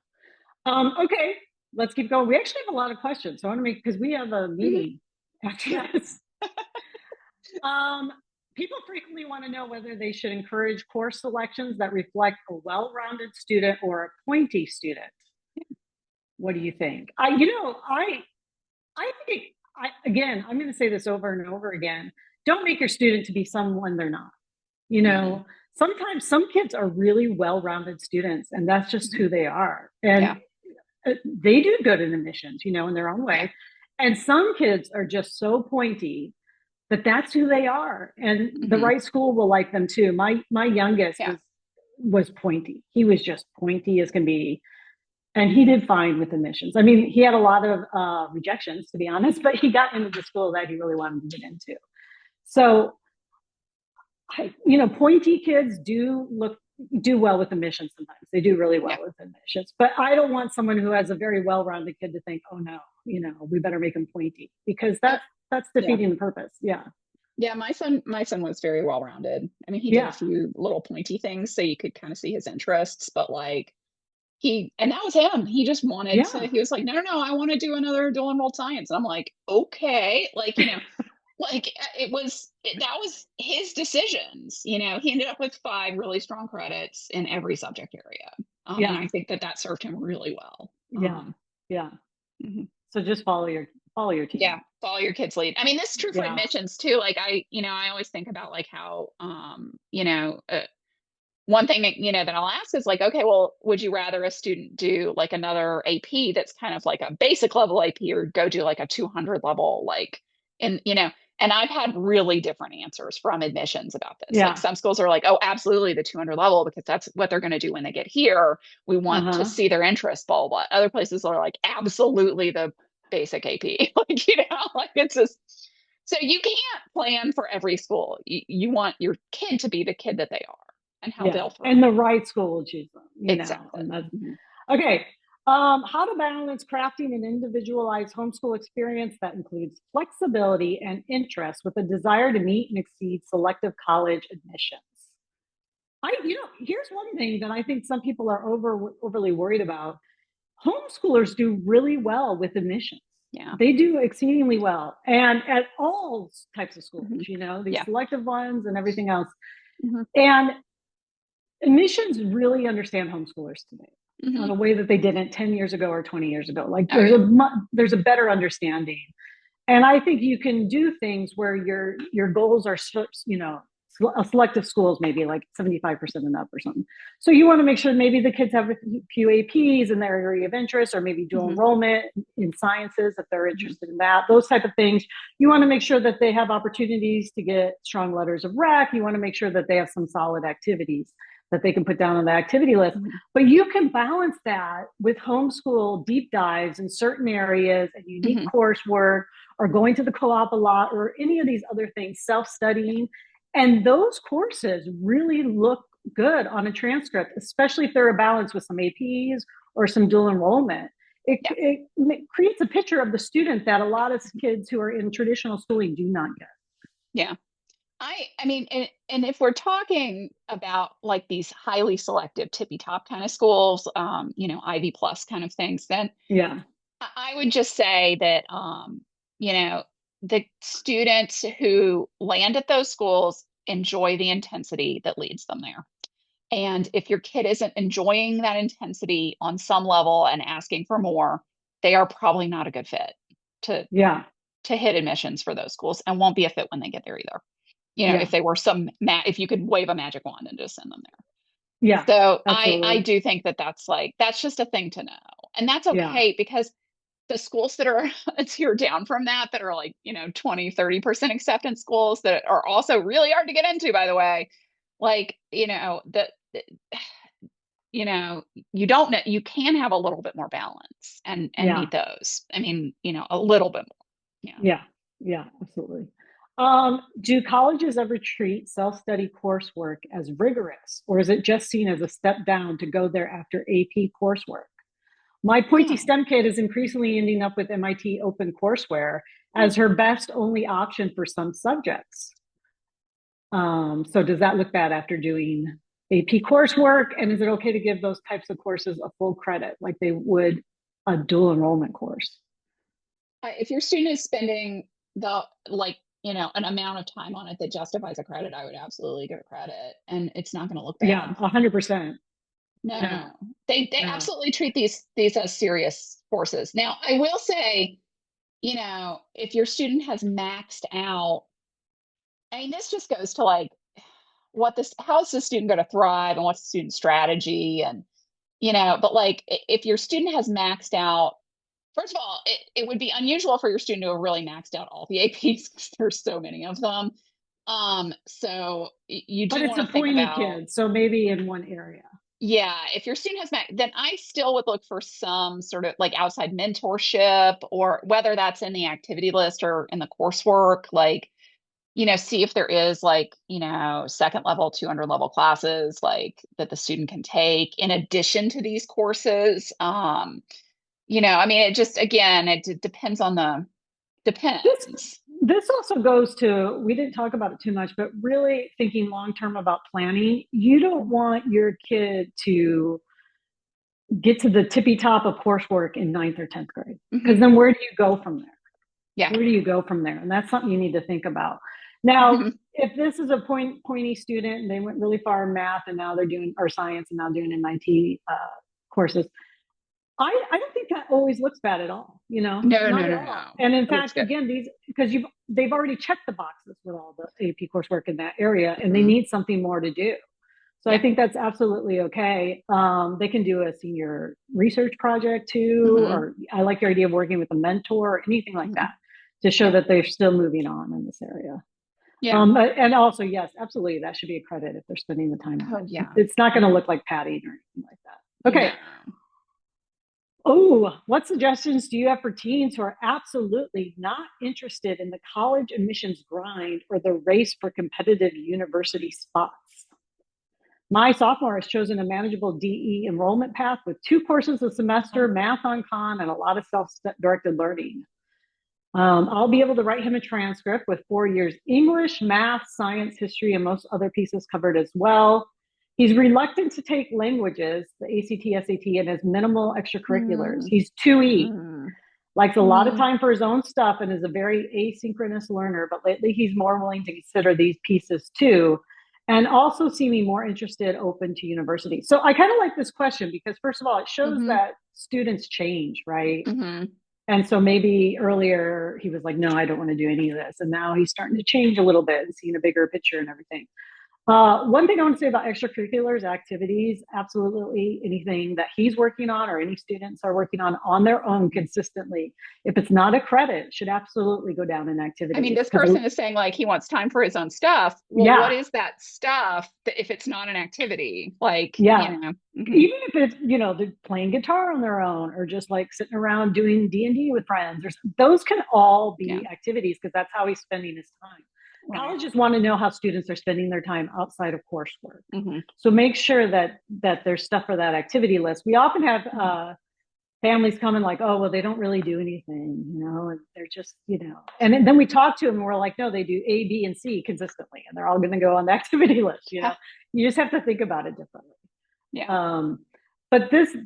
[SPEAKER 2] Okay. Let's keep going. We actually have a lot of questions. So I want to because we have a
[SPEAKER 1] Mhm.
[SPEAKER 2] meeting after
[SPEAKER 1] Yeah.
[SPEAKER 2] this. Um, People frequently want to know whether they should encourage course selections that reflect a well-rounded student or a pointy student. What do you think? I think again, I'm going to say this over and over again. Don't make your student to be someone they're not. You
[SPEAKER 1] Mhm.
[SPEAKER 2] know, Sometimes some kids are really well-rounded students, and that's just
[SPEAKER 1] Mhm.
[SPEAKER 2] who they are.
[SPEAKER 1] Yeah.
[SPEAKER 2] And they do good in admissions, in their own
[SPEAKER 1] Yeah.
[SPEAKER 2] way. And some kids are just so pointy but that's who they are, and the
[SPEAKER 1] Hmm.
[SPEAKER 2] right school will like them too. My youngest
[SPEAKER 1] Yeah.
[SPEAKER 2] was pointy. He was just pointy as can be, and he did fine with admissions. I mean, he had a lot of rejections, to be honest, but he got into the school that he really wanted to get into. So, pointy kids do well with admissions. Sometimes they do really well
[SPEAKER 1] Yeah.
[SPEAKER 2] with admissions, but I don't want someone who has a very well-rounded kid to think, oh no, we better make him pointy because
[SPEAKER 1] Yep.
[SPEAKER 2] that's
[SPEAKER 1] Yeah.
[SPEAKER 2] defeating the purpose. Yeah.
[SPEAKER 1] Yeah, my son was very well rounded. I mean, he did a
[SPEAKER 2] Yeah.
[SPEAKER 1] few little pointy things so you could kind of see his interests, but like and that was him. He just wanted to,
[SPEAKER 2] Yeah.
[SPEAKER 1] he was like, no, no, no, I want to do another dual enrolled science. And I'm like, okay. Like, that was his decisions. He ended up with 5 really strong credits in every subject area. And
[SPEAKER 2] Yeah.
[SPEAKER 1] I think that served him really well.
[SPEAKER 2] Yeah. Yeah.
[SPEAKER 1] Mhm.
[SPEAKER 2] So just follow your
[SPEAKER 1] Yeah,
[SPEAKER 2] team.
[SPEAKER 1] follow your kids lead. I mean, this is true for
[SPEAKER 2] Yeah.
[SPEAKER 1] admissions too. Like I always think about like how, one thing that I'll ask is like, okay, well, would you rather a student do like another AP that's kind of like a basic level AP or go do like a 200 level, like, and, and I've had really different answers from admissions about this. Like
[SPEAKER 2] Yeah.
[SPEAKER 1] some schools are like, oh, absolutely the 200 level because that's what they're going to do when they get here. We want to
[SPEAKER 2] Uh-huh.
[SPEAKER 1] see their interest, blah, blah, blah. Other places are like, absolutely the basic AP. Like, like it's just, so you can't plan for every school. You want your kid to be the kid that they are and how
[SPEAKER 2] Yeah.
[SPEAKER 1] they'll thrive.
[SPEAKER 2] And the right school will choose them.
[SPEAKER 1] Exactly.
[SPEAKER 2] And that's
[SPEAKER 1] Mhm.
[SPEAKER 2] okay. How to balance crafting an individualized homeschool experience that includes flexibility and interest with a desire to meet and exceed selective college admissions. Here's one thing that I think some people are overly worried about. Homeschoolers do really well with admissions.
[SPEAKER 1] Yeah.
[SPEAKER 2] They do exceedingly well, and at all types of schools,
[SPEAKER 1] Hmm.
[SPEAKER 2] these
[SPEAKER 1] Yeah.
[SPEAKER 2] selective ones and everything else.
[SPEAKER 1] Hmm.
[SPEAKER 2] And admissions really understand homeschoolers today
[SPEAKER 1] Hmm.
[SPEAKER 2] in a way that they didn't 10 years ago or 20 years ago. Like
[SPEAKER 1] Oh yeah.
[SPEAKER 2] there's a better understanding. And I think you can do things where your goals are, a selective schools maybe like 75% and up or something. So you want to make sure maybe the kids have a few APs in their area of interest, or maybe dual
[SPEAKER 1] Hmm.
[SPEAKER 2] enrollment in sciences if they're
[SPEAKER 1] Hmm.
[SPEAKER 2] interested in that. Those type of things. You want to make sure that they have opportunities to get strong letters of rec. You want to make sure that they have some solid activities that they can put down on the activity list.
[SPEAKER 1] Hmm.
[SPEAKER 2] But you can balance that with homeschool deep dives in certain areas and unique
[SPEAKER 1] Hmm.
[SPEAKER 2] coursework, or going to the co-op a lot, or any of these other things, self-studying. And those courses really look good on a transcript, especially if they're a balance with some APs or some dual enrollment.
[SPEAKER 1] Yeah.
[SPEAKER 2] creates a picture of the student that a lot of kids who are in traditional schooling do not get.
[SPEAKER 1] Yeah. I mean, and if we're talking about like these highly selective tippy top kind of schools, Ivy plus kind of things, then
[SPEAKER 2] Yeah.
[SPEAKER 1] I would just say that, you know, the students who land at those schools enjoy the intensity that leads them there. And if your kid isn't enjoying that intensity on some level and asking for more, they are probably not a good fit to
[SPEAKER 2] Yeah.
[SPEAKER 1] to hit admissions for those schools and won't be a fit when they get there either. If
[SPEAKER 2] Yeah.
[SPEAKER 1] they were if you could wave a magic wand and just send them there.
[SPEAKER 2] Yeah.
[SPEAKER 1] So I
[SPEAKER 2] Absolutely.
[SPEAKER 1] do think that that's just a thing to know. And that's
[SPEAKER 2] Yeah.
[SPEAKER 1] okay because the schools that are a tier down from that are like, 20, 30% acceptance schools that are also really hard to get into, by the way. Like, you know, you don't know, you can have a little bit more balance and
[SPEAKER 2] Yeah.
[SPEAKER 1] meet those. I mean, a little bit more. Yeah.
[SPEAKER 2] Yeah. Yeah. Absolutely. Do colleges ever treat self-study coursework as rigorous, or is it just seen as a step down to go there after AP coursework? My pointy
[SPEAKER 1] Oh,
[SPEAKER 2] STEM kid is increasingly ending up with MIT open courseware
[SPEAKER 1] oh.
[SPEAKER 2] as her best only option for some subjects. So does that look bad after doing AP coursework? And is it okay to give those types of courses a full credit like they would a dual enrollment course?
[SPEAKER 1] If your student is spending the like an amount of time on it that justifies a credit, I would absolutely give a credit, and it's not going to look
[SPEAKER 2] Yeah,
[SPEAKER 1] bad.
[SPEAKER 2] 100%.
[SPEAKER 1] No,
[SPEAKER 2] Yeah,
[SPEAKER 1] no, they
[SPEAKER 2] yeah,
[SPEAKER 1] absolutely treat these as serious courses. Now, I will say, if your student has maxed out, I mean, this just goes to like how is the student going to thrive and what's the student strategy, and but like if your student has maxed out. First of all, it would be unusual for your student to have really maxed out all the APs because there's so many of them. So you
[SPEAKER 2] but
[SPEAKER 1] do
[SPEAKER 2] it's
[SPEAKER 1] want
[SPEAKER 2] a
[SPEAKER 1] to think
[SPEAKER 2] pointy
[SPEAKER 1] about,
[SPEAKER 2] kid, so maybe in one area.
[SPEAKER 1] yeah, if your student has then I still would look for some sort of like outside mentorship, or whether that's in the activity list or in the coursework, like, see if there is like, second level, 200 level classes like that the student can take in addition to these courses. I mean, it just, again, it depends on
[SPEAKER 2] This
[SPEAKER 1] depends.
[SPEAKER 2] this also goes to, we didn't talk about it too much, but really thinking long term about planning. You don't want your kid to get to the tippy top of coursework in ninth or 10th grade, because
[SPEAKER 1] Hmm.
[SPEAKER 2] then where do you go from there?
[SPEAKER 1] Yeah.
[SPEAKER 2] Where do you go from there? And that's something you need to think about. Now,
[SPEAKER 1] Hmm.
[SPEAKER 2] if this is a pointy student and they went really far in math and now they're doing, or science and now doing MIT courses, I don't think that always looks bad at all,
[SPEAKER 1] No,
[SPEAKER 2] not
[SPEAKER 1] no,
[SPEAKER 2] at
[SPEAKER 1] no,
[SPEAKER 2] all.
[SPEAKER 1] no.
[SPEAKER 2] And in
[SPEAKER 1] It looks
[SPEAKER 2] fact,
[SPEAKER 1] good.
[SPEAKER 2] again, because they've already checked the boxes with all the AP coursework in that area and they
[SPEAKER 1] Hmm.
[SPEAKER 2] need something more to do. So I
[SPEAKER 1] Yeah.
[SPEAKER 2] think that's absolutely okay. They can do a senior research project too,
[SPEAKER 1] Hmm.
[SPEAKER 2] or I like your idea of working with a mentor or anything like
[SPEAKER 1] Hmm.
[SPEAKER 2] that to show
[SPEAKER 1] Yeah.
[SPEAKER 2] that they're still moving on in this area.
[SPEAKER 1] Yeah.
[SPEAKER 2] And also, yes, absolutely, that should be a credit if they're spending the time on
[SPEAKER 1] Oh,
[SPEAKER 2] it.
[SPEAKER 1] yeah.
[SPEAKER 2] It's not going to
[SPEAKER 1] Hmm.
[SPEAKER 2] look like padding or anything like that.
[SPEAKER 1] No.
[SPEAKER 2] Okay. Oh, what suggestions do you have for teens who are absolutely not interested in the college admissions grind or the race for competitive university spots? My sophomore has chosen a manageable DE enrollment path with 2 courses a semester, math on con, and a lot of self directed learning. I'll be able to write him a transcript with 4 years English, math, science, history, and most other pieces covered as well. He's reluctant to take languages, the ACT, SAT, and has minimal extracurriculars.
[SPEAKER 1] Mm,
[SPEAKER 2] He's 2E,
[SPEAKER 1] mm,
[SPEAKER 2] likes a lot of
[SPEAKER 1] mm.
[SPEAKER 2] time for his own stuff, and is a very asynchronous learner. But lately, he's more willing to consider these pieces too, and also seeming more interested, open to university. So I kind of like this question because, first of all, it shows
[SPEAKER 1] Hmm.
[SPEAKER 2] that students change, right?
[SPEAKER 1] Hmm.
[SPEAKER 2] And so maybe earlier he was like, no, I don't want to do any of this. And now he's starting to change a little bit and seeing a bigger picture and everything. One thing I want to say about extracurriculars, activities, absolutely anything that he's working on or any students are working on their own consistently. If it's not a credit, should absolutely go down in
[SPEAKER 1] I mean,
[SPEAKER 2] activities.
[SPEAKER 1] this person is saying like he wants time for his own stuff. Well, what
[SPEAKER 2] Yeah,
[SPEAKER 1] is that stuff that if it's not an activity? Like,
[SPEAKER 2] yeah.
[SPEAKER 1] mhm.
[SPEAKER 2] Even if it's, they're playing guitar on their own or just like sitting around doing D&D with friends, or those can all
[SPEAKER 1] Yeah,
[SPEAKER 2] be activities because that's how he's spending his time.
[SPEAKER 1] right.
[SPEAKER 2] Colleges want to know how students are spending their time outside of coursework.
[SPEAKER 1] Hmm.
[SPEAKER 2] So make sure that there's stuff for that activity list. We often have
[SPEAKER 1] Hmm.
[SPEAKER 2] families coming like, oh, well, they don't really do anything, and they're just, and then we talk to them and we're like, no, they do A, B, and C consistently, and they're all going to go on the activity list. You just have to think about it differently.
[SPEAKER 1] Yeah.
[SPEAKER 2] But this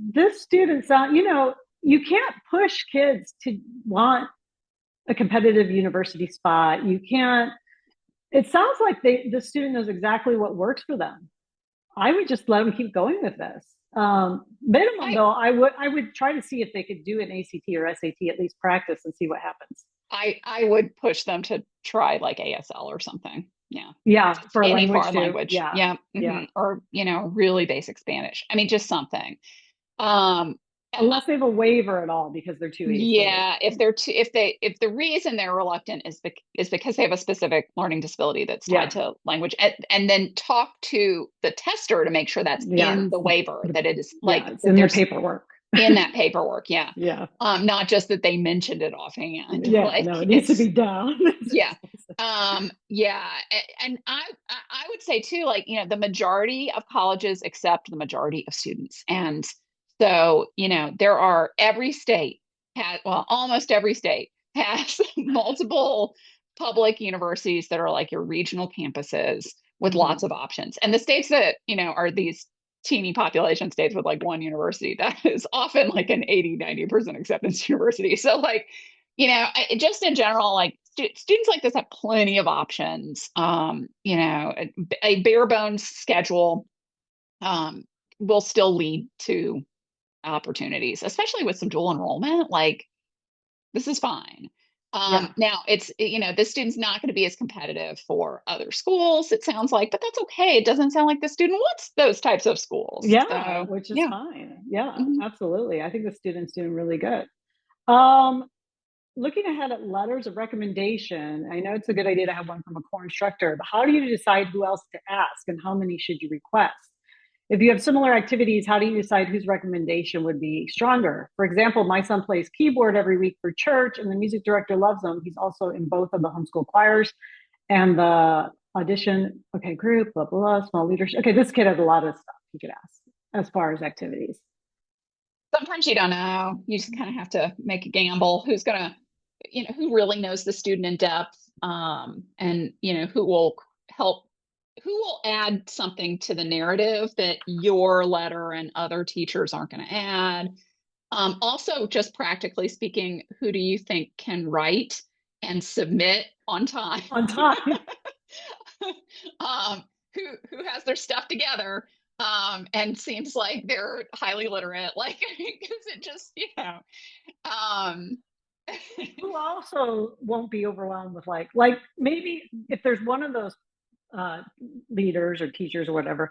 [SPEAKER 2] student sound, you can't push kids to want a competitive university spot. You can't. It sounds like the student knows exactly what works for them. I would just let them keep going with this. Minimum though, I would try to see if they could do an ACT or SAT, at least practice and see what happens.
[SPEAKER 1] I would push them to try like ASL or something. Yeah.
[SPEAKER 2] Yeah, for a
[SPEAKER 1] Any
[SPEAKER 2] language
[SPEAKER 1] foreign
[SPEAKER 2] too.
[SPEAKER 1] language.
[SPEAKER 2] Yeah,
[SPEAKER 1] Yeah.
[SPEAKER 2] yeah.
[SPEAKER 1] Or, really basic Spanish. I mean, just something. Um,
[SPEAKER 2] Unless they have a waiver at all because they're too silly.
[SPEAKER 1] yeah, if the reason they're reluctant is because they have a specific learning disability that's tied
[SPEAKER 2] Yeah,
[SPEAKER 1] to language, and then talk to the tester to make sure that's
[SPEAKER 2] yeah,
[SPEAKER 1] in the waiver, that it is
[SPEAKER 2] yeah.
[SPEAKER 1] like
[SPEAKER 2] It's
[SPEAKER 1] that
[SPEAKER 2] in the
[SPEAKER 1] there's
[SPEAKER 2] paperwork.
[SPEAKER 1] in that paperwork. Yeah.
[SPEAKER 2] Yeah,
[SPEAKER 1] Not just that they mentioned it offhand.
[SPEAKER 2] yeah.
[SPEAKER 1] Like
[SPEAKER 2] No, it needs to
[SPEAKER 1] it's
[SPEAKER 2] be down.
[SPEAKER 1] yeah. Yeah. And I would say too, like, the majority of colleges accept the majority of students. And so, every state has, well, almost every state has multiple public universities that are like your regional campuses with lots of options. And the states that, are these teeny population states with like one university, that is often like an 80-90% acceptance university. So like, just in general, like students like this have plenty of options. A bare bones schedule will still lead to opportunities, especially with some dual enrollment. Like this is fine.
[SPEAKER 2] Yeah,
[SPEAKER 1] Now it's, this student's not going to be as competitive for other schools, it sounds like, but that's okay. It doesn't sound like the student wants those types of schools.
[SPEAKER 2] yeah,
[SPEAKER 1] So
[SPEAKER 2] which is
[SPEAKER 1] yeah.
[SPEAKER 2] fine. Yeah,
[SPEAKER 1] Mhm.
[SPEAKER 2] absolutely. I think the student's doing really good. Um, Looking ahead at letters of recommendation, I know it's a good idea to have one from a core instructor, but how do you decide who else to ask and how many should you request? If you have similar activities, how do you decide whose recommendation would be stronger? For example, my son plays keyboard every week for church, and the music director loves him. He's also in both of the homeschool choirs and the audition. Okay, group, blah, blah, blah, small leadership. Okay, this kid has a lot of stuff he could ask as far as activities.
[SPEAKER 1] Sometimes you don't know. You just kind of have to make a gamble. Who's gonna, who really knows the student in depth, and who will help, who will add something to the narrative that your letter and other teachers aren't going to add. Also, just practically speaking, who do you think can write and submit on time?
[SPEAKER 2] On time.
[SPEAKER 1] um, who has their stuff together, and seems like they're highly literate, like because it just, um,
[SPEAKER 2] Who also won't be overwhelmed with like maybe if there's one of those uh, leaders or teachers or whatever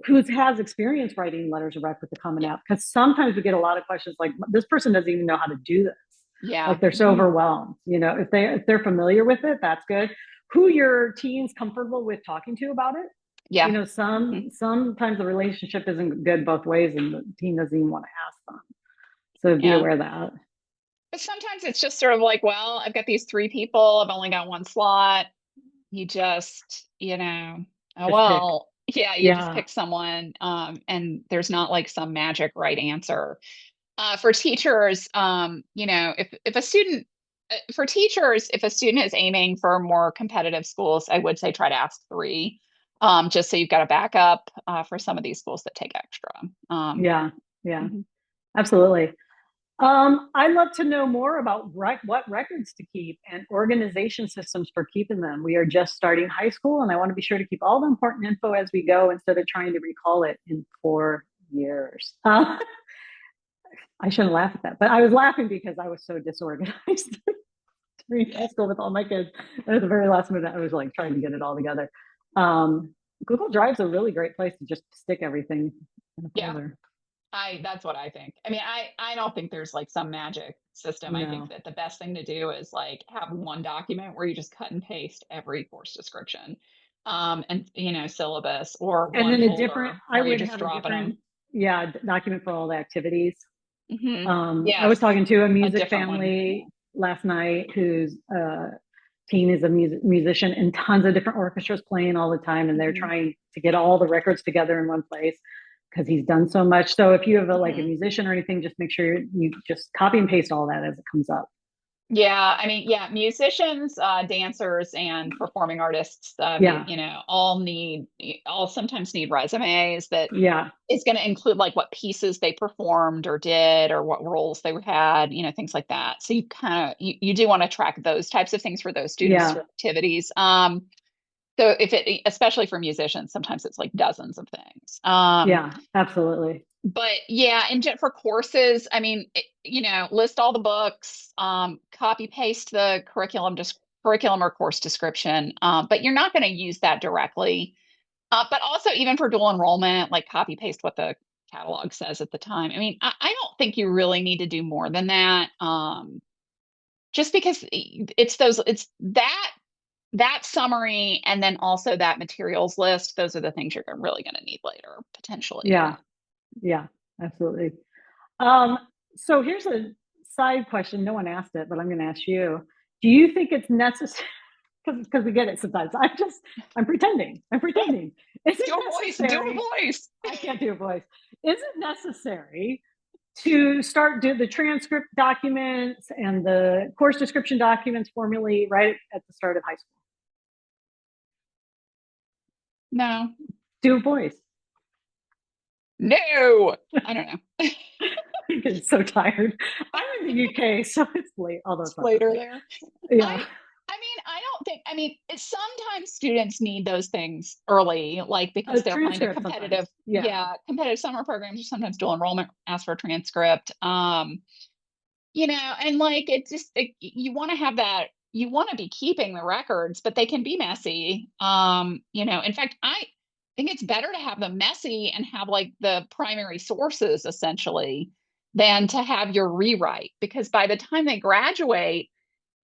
[SPEAKER 2] who has experience writing letters of rec with the Common
[SPEAKER 1] yeah,
[SPEAKER 2] App, because sometimes we get a lot of questions like this person doesn't even know how to do this,
[SPEAKER 1] yeah,
[SPEAKER 2] like they're so overwhelmed. If they're familiar with it, that's good. Who your teen's comfortable with talking to about it.
[SPEAKER 1] yeah.
[SPEAKER 2] Sometimes the relationship isn't good both ways and the teen doesn't even want to ask them, so be
[SPEAKER 1] Yeah.
[SPEAKER 2] aware of that.
[SPEAKER 1] But sometimes it's just sort of like, well, I've got these three people, I've only got one slot. You just, oh,
[SPEAKER 2] Just pick.
[SPEAKER 1] well, yeah, you just
[SPEAKER 2] Yeah.
[SPEAKER 1] pick someone, and there's not like some magic right answer. For teachers, if a student, for teachers, if a student is aiming for more competitive schools, I would say try to ask three, just so you've got a backup for some of these schools that take extra.
[SPEAKER 2] Yeah. Yeah.
[SPEAKER 1] Mhm.
[SPEAKER 2] Absolutely. I'd love to know more about what records to keep and organization systems for keeping them. We are just starting high school, and I want to be sure to keep all the important info as we go instead of trying to recall it in 4 years. I shouldn't laugh at that, but I was laughing because I was so disorganized during high school with all my kids. And at the very last minute, I was like trying to get it all together. Google Drive's a really great place to just stick everything in a
[SPEAKER 1] Yeah.
[SPEAKER 2] folder.
[SPEAKER 1] That's what I think. I mean, I don't think there's like some magic system. I think
[SPEAKER 2] No.
[SPEAKER 1] that the best thing to do is like have one document where you just cut and paste every course description, and syllabus, or
[SPEAKER 2] And
[SPEAKER 1] one
[SPEAKER 2] then
[SPEAKER 1] folder
[SPEAKER 2] I
[SPEAKER 1] where you
[SPEAKER 2] would
[SPEAKER 1] just
[SPEAKER 2] have a
[SPEAKER 1] drop it
[SPEAKER 2] different,
[SPEAKER 1] them.
[SPEAKER 2] yeah, document for all the activities. I was
[SPEAKER 1] Yes,
[SPEAKER 2] talking to a
[SPEAKER 1] a
[SPEAKER 2] music
[SPEAKER 1] different one.
[SPEAKER 2] family last night whose teen is a musician and tons of different orchestras playing all the time, and they're
[SPEAKER 1] Mhm.
[SPEAKER 2] trying to get all the records together in one place. because he's done so much. So if you have like a
[SPEAKER 1] Mhm.
[SPEAKER 2] musician or anything, just make sure you just copy and paste all that as it comes up.
[SPEAKER 1] Yeah, I mean, yeah, musicians, dancers, and performing artists,
[SPEAKER 2] Yeah.
[SPEAKER 1] all sometimes need resumes that
[SPEAKER 2] Yeah.
[SPEAKER 1] is going to include like what pieces they performed or did or what roles they had, things like that. So you do want to track those types of things for those students'
[SPEAKER 2] Yeah.
[SPEAKER 1] activities. So if it, especially for musicians, sometimes it's like dozens of things.
[SPEAKER 2] Yeah. Absolutely.
[SPEAKER 1] But yeah, and for courses, I mean, list all the books, copy paste the curriculum or course description. But you're not going to use that directly. But also even for dual enrollment, like copy paste what the catalog says at the time. I mean, I don't think you really need to do more than that. Just because it's that summary and then also that materials list. Those are the things you're really going to need later, potentially.
[SPEAKER 2] Yeah. Yeah. Absolutely. Um, so here's a side question. No one asked it, but I'm going to ask you. Do you think it's necessary? Because we get it sometimes. I'm pretending. I'm pretending. Is it
[SPEAKER 1] Do a voice, do a
[SPEAKER 2] necessary?
[SPEAKER 1] voice.
[SPEAKER 2] I can't do a voice. Is it necessary to start do the transcript documents and the course description documents formally right at the start of high school?
[SPEAKER 1] No,
[SPEAKER 2] Do a voice.
[SPEAKER 1] no, I don't know.
[SPEAKER 2] I'm getting so tired. I'm in the UK, so it's late, although
[SPEAKER 1] It's
[SPEAKER 2] it's not that
[SPEAKER 1] later
[SPEAKER 2] late.
[SPEAKER 1] there.
[SPEAKER 2] Yeah.
[SPEAKER 1] I don't think, sometimes students need those things early, like
[SPEAKER 2] A
[SPEAKER 1] because they're applying to
[SPEAKER 2] transcript sometimes.
[SPEAKER 1] competitive,
[SPEAKER 2] Yeah.
[SPEAKER 1] yeah, competitive summer programs or sometimes dual enrollment ask for a transcript. And like you want to have that, you want to be keeping the records, but they can be messy. In fact, I think it's better to have them messy and have like the primary sources essentially than to have your rewrite because by the time they graduate,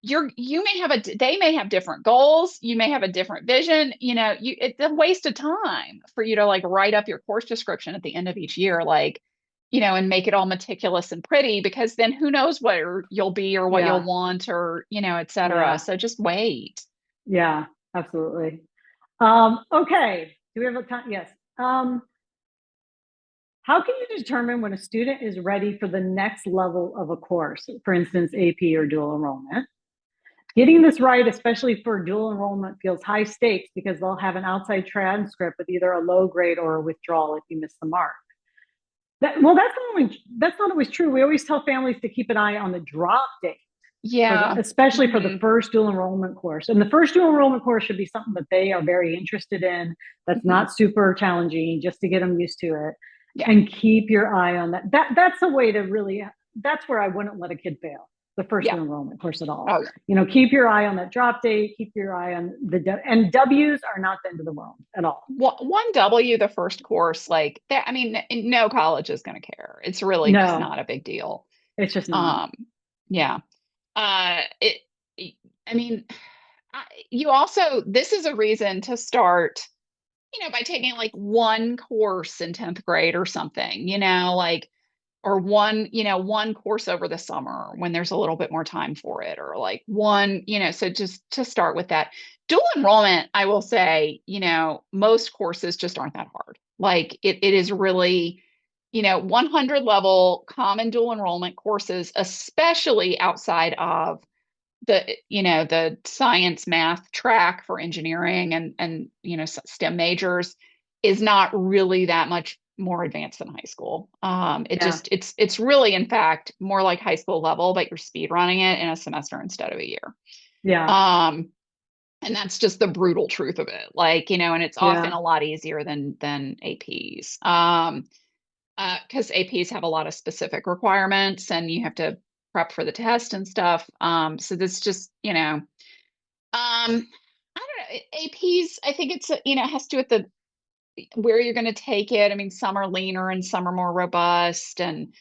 [SPEAKER 1] you may have they may have different goals, you may have a different vision, it's a waste of time for you to like write up your course description at the end of each year like and make it all meticulous and pretty because then who knows where you'll be or what you'll
[SPEAKER 2] Yeah.
[SPEAKER 1] want or et cetera.
[SPEAKER 2] Yeah.
[SPEAKER 1] So just wait.
[SPEAKER 2] Yeah. Absolutely. Okay. Do we have a time? Yes. Um, how can you determine when a student is ready for the next level of a course, for instance, AP or dual enrollment? Getting this right, especially for dual enrollment, feels high stakes because they'll have an outside transcript with either a low grade or a withdrawal if you miss the mark. That's not always true. We always tell families to keep an eye on the drop date
[SPEAKER 1] Yeah.
[SPEAKER 2] especially for the
[SPEAKER 1] Hmm.
[SPEAKER 2] first dual enrollment course. And the first dual enrollment course should be something that they are very interested in. That's
[SPEAKER 1] Hmm.
[SPEAKER 2] not super challenging, just to get them used to it.
[SPEAKER 1] Yeah.
[SPEAKER 2] And keep your eye on that. That's a way to really. That's where I wouldn't let a kid fail the first
[SPEAKER 1] Yeah.
[SPEAKER 2] dual enrollment course at all.
[SPEAKER 1] Oh yeah.
[SPEAKER 2] Keep your eye on that drop date. Keep your eye on and W's are not the end of the world at all.
[SPEAKER 1] One W the first course like that. I mean, no college is going to care. It's really just
[SPEAKER 2] No,
[SPEAKER 1] not a big deal.
[SPEAKER 2] it's just not.
[SPEAKER 1] um yeah. It I mean, you also, this is a reason to start, by taking like one course in 10th grade or something, like, or one course over the summer when there's a little bit more time for it, or like one, so just to start with that. Dual enrollment, I will say, most courses just aren't that hard. Like it is really, 100 level common dual enrollment courses, especially outside of the science math track for engineering and STEM majors is not really that much more advanced than high school. It
[SPEAKER 2] Yeah,
[SPEAKER 1] just it's really in fact more like high school level, but you're speed running it in a semester instead of a year.
[SPEAKER 2] yeah,
[SPEAKER 1] um and that's just the brutal truth of it, like, and it's often
[SPEAKER 2] yeah,
[SPEAKER 1] a lot easier than APs. Because APs have a lot of specific requirements and you have to prep for the test and stuff. So this just, I don't know. APs, I think it's, has to do with the where you're going to take it. I mean, some are leaner and some are more robust. And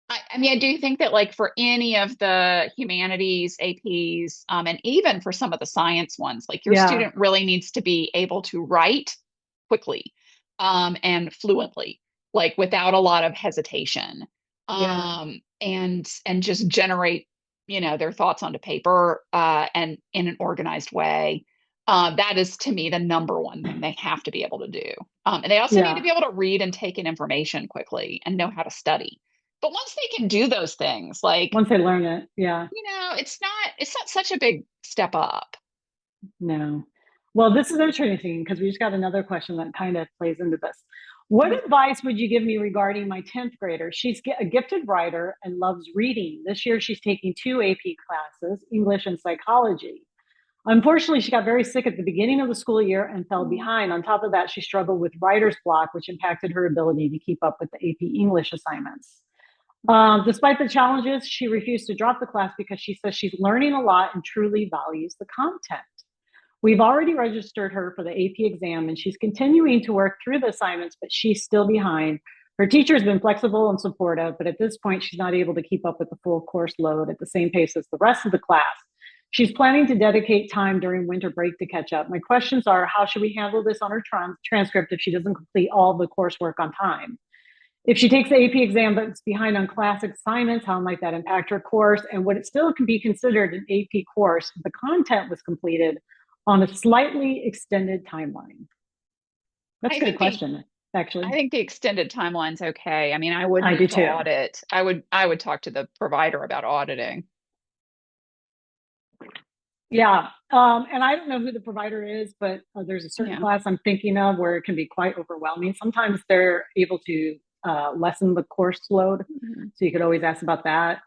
[SPEAKER 1] I do think that like for any of the humanities APs, and even for some of the science ones, like your
[SPEAKER 2] yeah,
[SPEAKER 1] student really needs to be able to write quickly, and fluently, like without a lot of hesitation,
[SPEAKER 2] yeah,
[SPEAKER 1] and just generate, their thoughts onto paper, and in an organized way. That is to me the number one thing they have to be able to do. And they also need to
[SPEAKER 2] Yeah.
[SPEAKER 1] be able to read and take in information quickly and know how to study. But once they can do those things, like,
[SPEAKER 2] Once they learn it. Yeah.
[SPEAKER 1] it's not such a big step up.
[SPEAKER 2] No. Well, this is interesting because we just got another question that kind of plays into this. What
[SPEAKER 1] Mhm.
[SPEAKER 2] advice would you give me regarding my 10th grader? She's a gifted writer and loves reading. This year, she's taking two AP classes, English and psychology. Unfortunately, she got very sick at the beginning of the school year and fell behind. On top of that, she struggled with writer's block, which impacted her ability to keep up with the AP English assignments. Despite the challenges, she refused to drop the class because she says she's learning a lot and truly values the content. We've already registered her for the AP exam and she's continuing to work through the assignments, but she's still behind. Her teacher has been flexible and supportive, but at this point, she's not able to keep up with the full course load at the same pace as the rest of the class. She's planning to dedicate time during winter break to catch up. My questions are, how should we handle this on her transcript if she doesn't complete all the coursework on time? If she takes the AP exam but it's behind on class assignments, how might that impact her course? And would it still be considered an AP course if the content was completed on a slightly extended timeline? That's
[SPEAKER 1] I
[SPEAKER 2] a good
[SPEAKER 1] think the
[SPEAKER 2] question,
[SPEAKER 1] I
[SPEAKER 2] actually.
[SPEAKER 1] think the extended timeline's okay. I mean, I would
[SPEAKER 2] I do
[SPEAKER 1] move to
[SPEAKER 2] too.
[SPEAKER 1] audit. I would talk to the provider about auditing.
[SPEAKER 2] Yeah. And I don't know who the provider is, but there's a certain
[SPEAKER 1] Yeah.
[SPEAKER 2] class I'm thinking of where it can be quite overwhelming. Sometimes they're able to lessen the course load.
[SPEAKER 1] Mhm.
[SPEAKER 2] So you could always ask about that.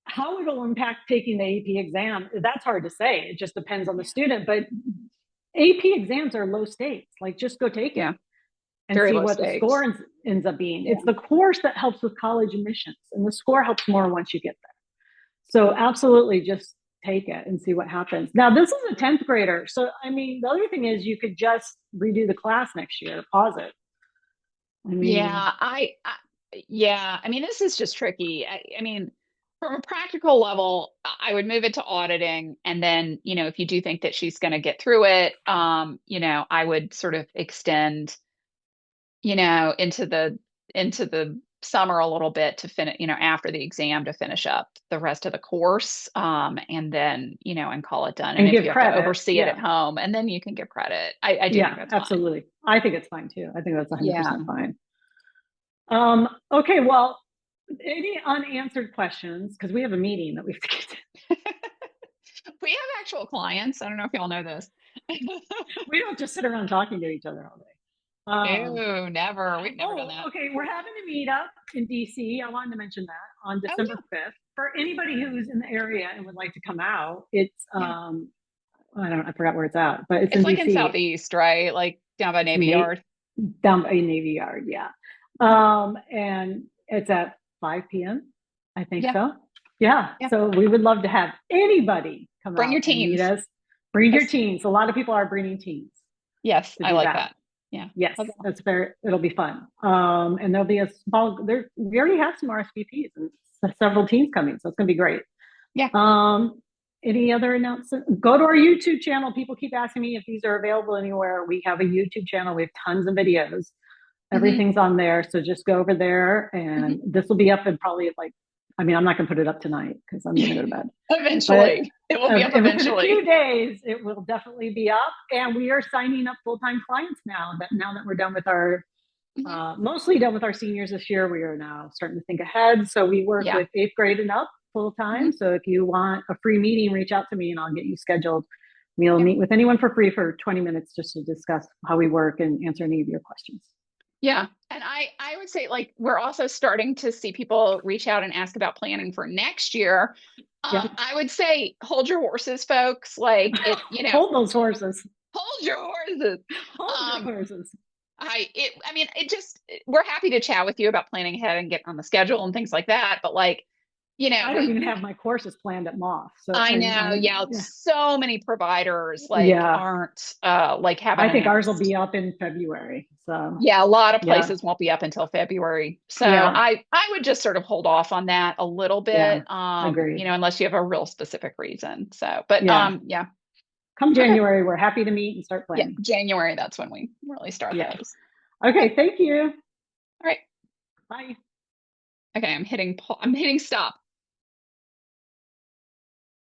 [SPEAKER 2] How it'll impact taking the AP exam, that's hard to say. It just depends on the
[SPEAKER 1] Yeah.
[SPEAKER 2] student. But AP exams are low stakes. Like, just go take it
[SPEAKER 1] Yeah.
[SPEAKER 2] and
[SPEAKER 1] Very
[SPEAKER 2] see
[SPEAKER 1] low
[SPEAKER 2] what the score
[SPEAKER 1] stakes.
[SPEAKER 2] ends up being.
[SPEAKER 1] Yeah.
[SPEAKER 2] It's the course that helps with college admissions, and the score helps more once you get there. So absolutely just take it and see what happens. Now, this is a 10th grader. So, I mean, the other thing is you could just redo the class next year, pause it. I mean,
[SPEAKER 1] Yeah, yeah, I mean, this is just tricky. I mean, from a practical level, I would move it to auditing. And then, if you do think that she's going to get through it, I would sort of extend, into the summer a little bit to finish, after the exam to finish up the rest of the course. And then, and call it done. And
[SPEAKER 2] and
[SPEAKER 1] if
[SPEAKER 2] give
[SPEAKER 1] you have to
[SPEAKER 2] credit.
[SPEAKER 1] oversee it at
[SPEAKER 2] Yeah.
[SPEAKER 1] home, and then you can give credit. I do think
[SPEAKER 2] Yeah,
[SPEAKER 1] that's fine.
[SPEAKER 2] absolutely. I think it's fine too. I think that's
[SPEAKER 1] Yeah.
[SPEAKER 2] 100% fine. Okay, well, any unanswered questions? Because we have a meeting that we have to get to.
[SPEAKER 1] We have actual clients. I don't know if y'all know this.
[SPEAKER 2] We don't just sit around talking to each other all day.
[SPEAKER 1] No, never. We've never done
[SPEAKER 2] Oh,
[SPEAKER 1] that.
[SPEAKER 2] okay. We're having a meetup in DC. I wanted to mention that on
[SPEAKER 1] Oh
[SPEAKER 2] December 5th. For anybody who's in the area and would like to come out, it's
[SPEAKER 1] yeah, yeah.
[SPEAKER 2] I forgot where it's at, but it's
[SPEAKER 1] It's
[SPEAKER 2] in
[SPEAKER 1] like in
[SPEAKER 2] DC.
[SPEAKER 1] Southeast, right? Like down by
[SPEAKER 2] It's
[SPEAKER 1] Navy Yard.
[SPEAKER 2] down by Navy Yard, yeah. And it's at 5 p.m. I think
[SPEAKER 1] Yeah,
[SPEAKER 2] so. Yeah.
[SPEAKER 1] yeah.
[SPEAKER 2] So we would love to have anybody come
[SPEAKER 1] Bring your
[SPEAKER 2] out and meet
[SPEAKER 1] teens.
[SPEAKER 2] us. Bring your
[SPEAKER 1] Yes,
[SPEAKER 2] teens. A lot of people are bringing teens
[SPEAKER 1] yes,
[SPEAKER 2] to
[SPEAKER 1] I
[SPEAKER 2] do
[SPEAKER 1] like
[SPEAKER 2] that.
[SPEAKER 1] that. Yeah,
[SPEAKER 2] Yes,
[SPEAKER 1] that's
[SPEAKER 2] that's
[SPEAKER 1] awesome.
[SPEAKER 2] very, it'll be fun. And there'll be a small, there, we already have some RSVPs and several teams coming. So it's going to be great.
[SPEAKER 1] Yeah.
[SPEAKER 2] Um, any other announcements? Go to our YouTube channel. People keep asking me if these are available anywhere. We have a YouTube channel. We have tons of videos.
[SPEAKER 1] Hmm.
[SPEAKER 2] Everything's on there. So just go over there
[SPEAKER 1] Hmm.
[SPEAKER 2] and this will be up in probably like, I mean, I'm not going to put it up tonight because I'm going to go to bed. But
[SPEAKER 1] Eventually, it will be up
[SPEAKER 2] within a few
[SPEAKER 1] eventually.
[SPEAKER 2] days, it will definitely be up. And we are signing up full-time clients now that we're done with our
[SPEAKER 1] Hmm.
[SPEAKER 2] mostly done with our seniors this year. We are now starting to think ahead. So we work
[SPEAKER 1] Yeah.
[SPEAKER 2] with 8th grade and up full
[SPEAKER 1] Hmm.
[SPEAKER 2] time. So if you want a free meeting, reach out to me and I'll get you scheduled. We'll
[SPEAKER 1] Yeah.
[SPEAKER 2] meet with anyone for free for 20 minutes just to discuss how we work and answer any of your questions.
[SPEAKER 1] Yeah. And I would say, like, we're also starting to see people reach out and ask about planning for next year.
[SPEAKER 2] Yeah.
[SPEAKER 1] I would say hold your horses, folks. Like,
[SPEAKER 2] Hold those horses.
[SPEAKER 1] hold your horses.
[SPEAKER 2] Hold your
[SPEAKER 1] Um,
[SPEAKER 2] horses.
[SPEAKER 1] I mean, we're happy to chat with you about planning ahead and getting on the schedule and things like that. But, like,
[SPEAKER 2] I don't
[SPEAKER 1] we
[SPEAKER 2] even have my courses planned at MOF. So
[SPEAKER 1] I know, yeah,
[SPEAKER 2] yeah.
[SPEAKER 1] so many providers like
[SPEAKER 2] Yeah.
[SPEAKER 1] aren't like haven't
[SPEAKER 2] I think ours will be
[SPEAKER 1] announced.
[SPEAKER 2] up in February. So
[SPEAKER 1] Yeah, a lot of
[SPEAKER 2] yeah.
[SPEAKER 1] places won't be up until February. So
[SPEAKER 2] Yeah.
[SPEAKER 1] I would just sort of hold off on that a little
[SPEAKER 2] Yeah.
[SPEAKER 1] bit,
[SPEAKER 2] Agreed.
[SPEAKER 1] unless you have a real specific reason. So, but
[SPEAKER 2] Yeah.
[SPEAKER 1] yeah.
[SPEAKER 2] Come
[SPEAKER 1] Okay.
[SPEAKER 2] January, we're happy to meet and start
[SPEAKER 1] Yeah,
[SPEAKER 2] planning.
[SPEAKER 1] January, that's when we really start
[SPEAKER 2] Yeah.
[SPEAKER 1] those. Okay.
[SPEAKER 2] Okay. Thank you.
[SPEAKER 1] All right.
[SPEAKER 2] Bye.
[SPEAKER 1] Okay, I'm hitting stop.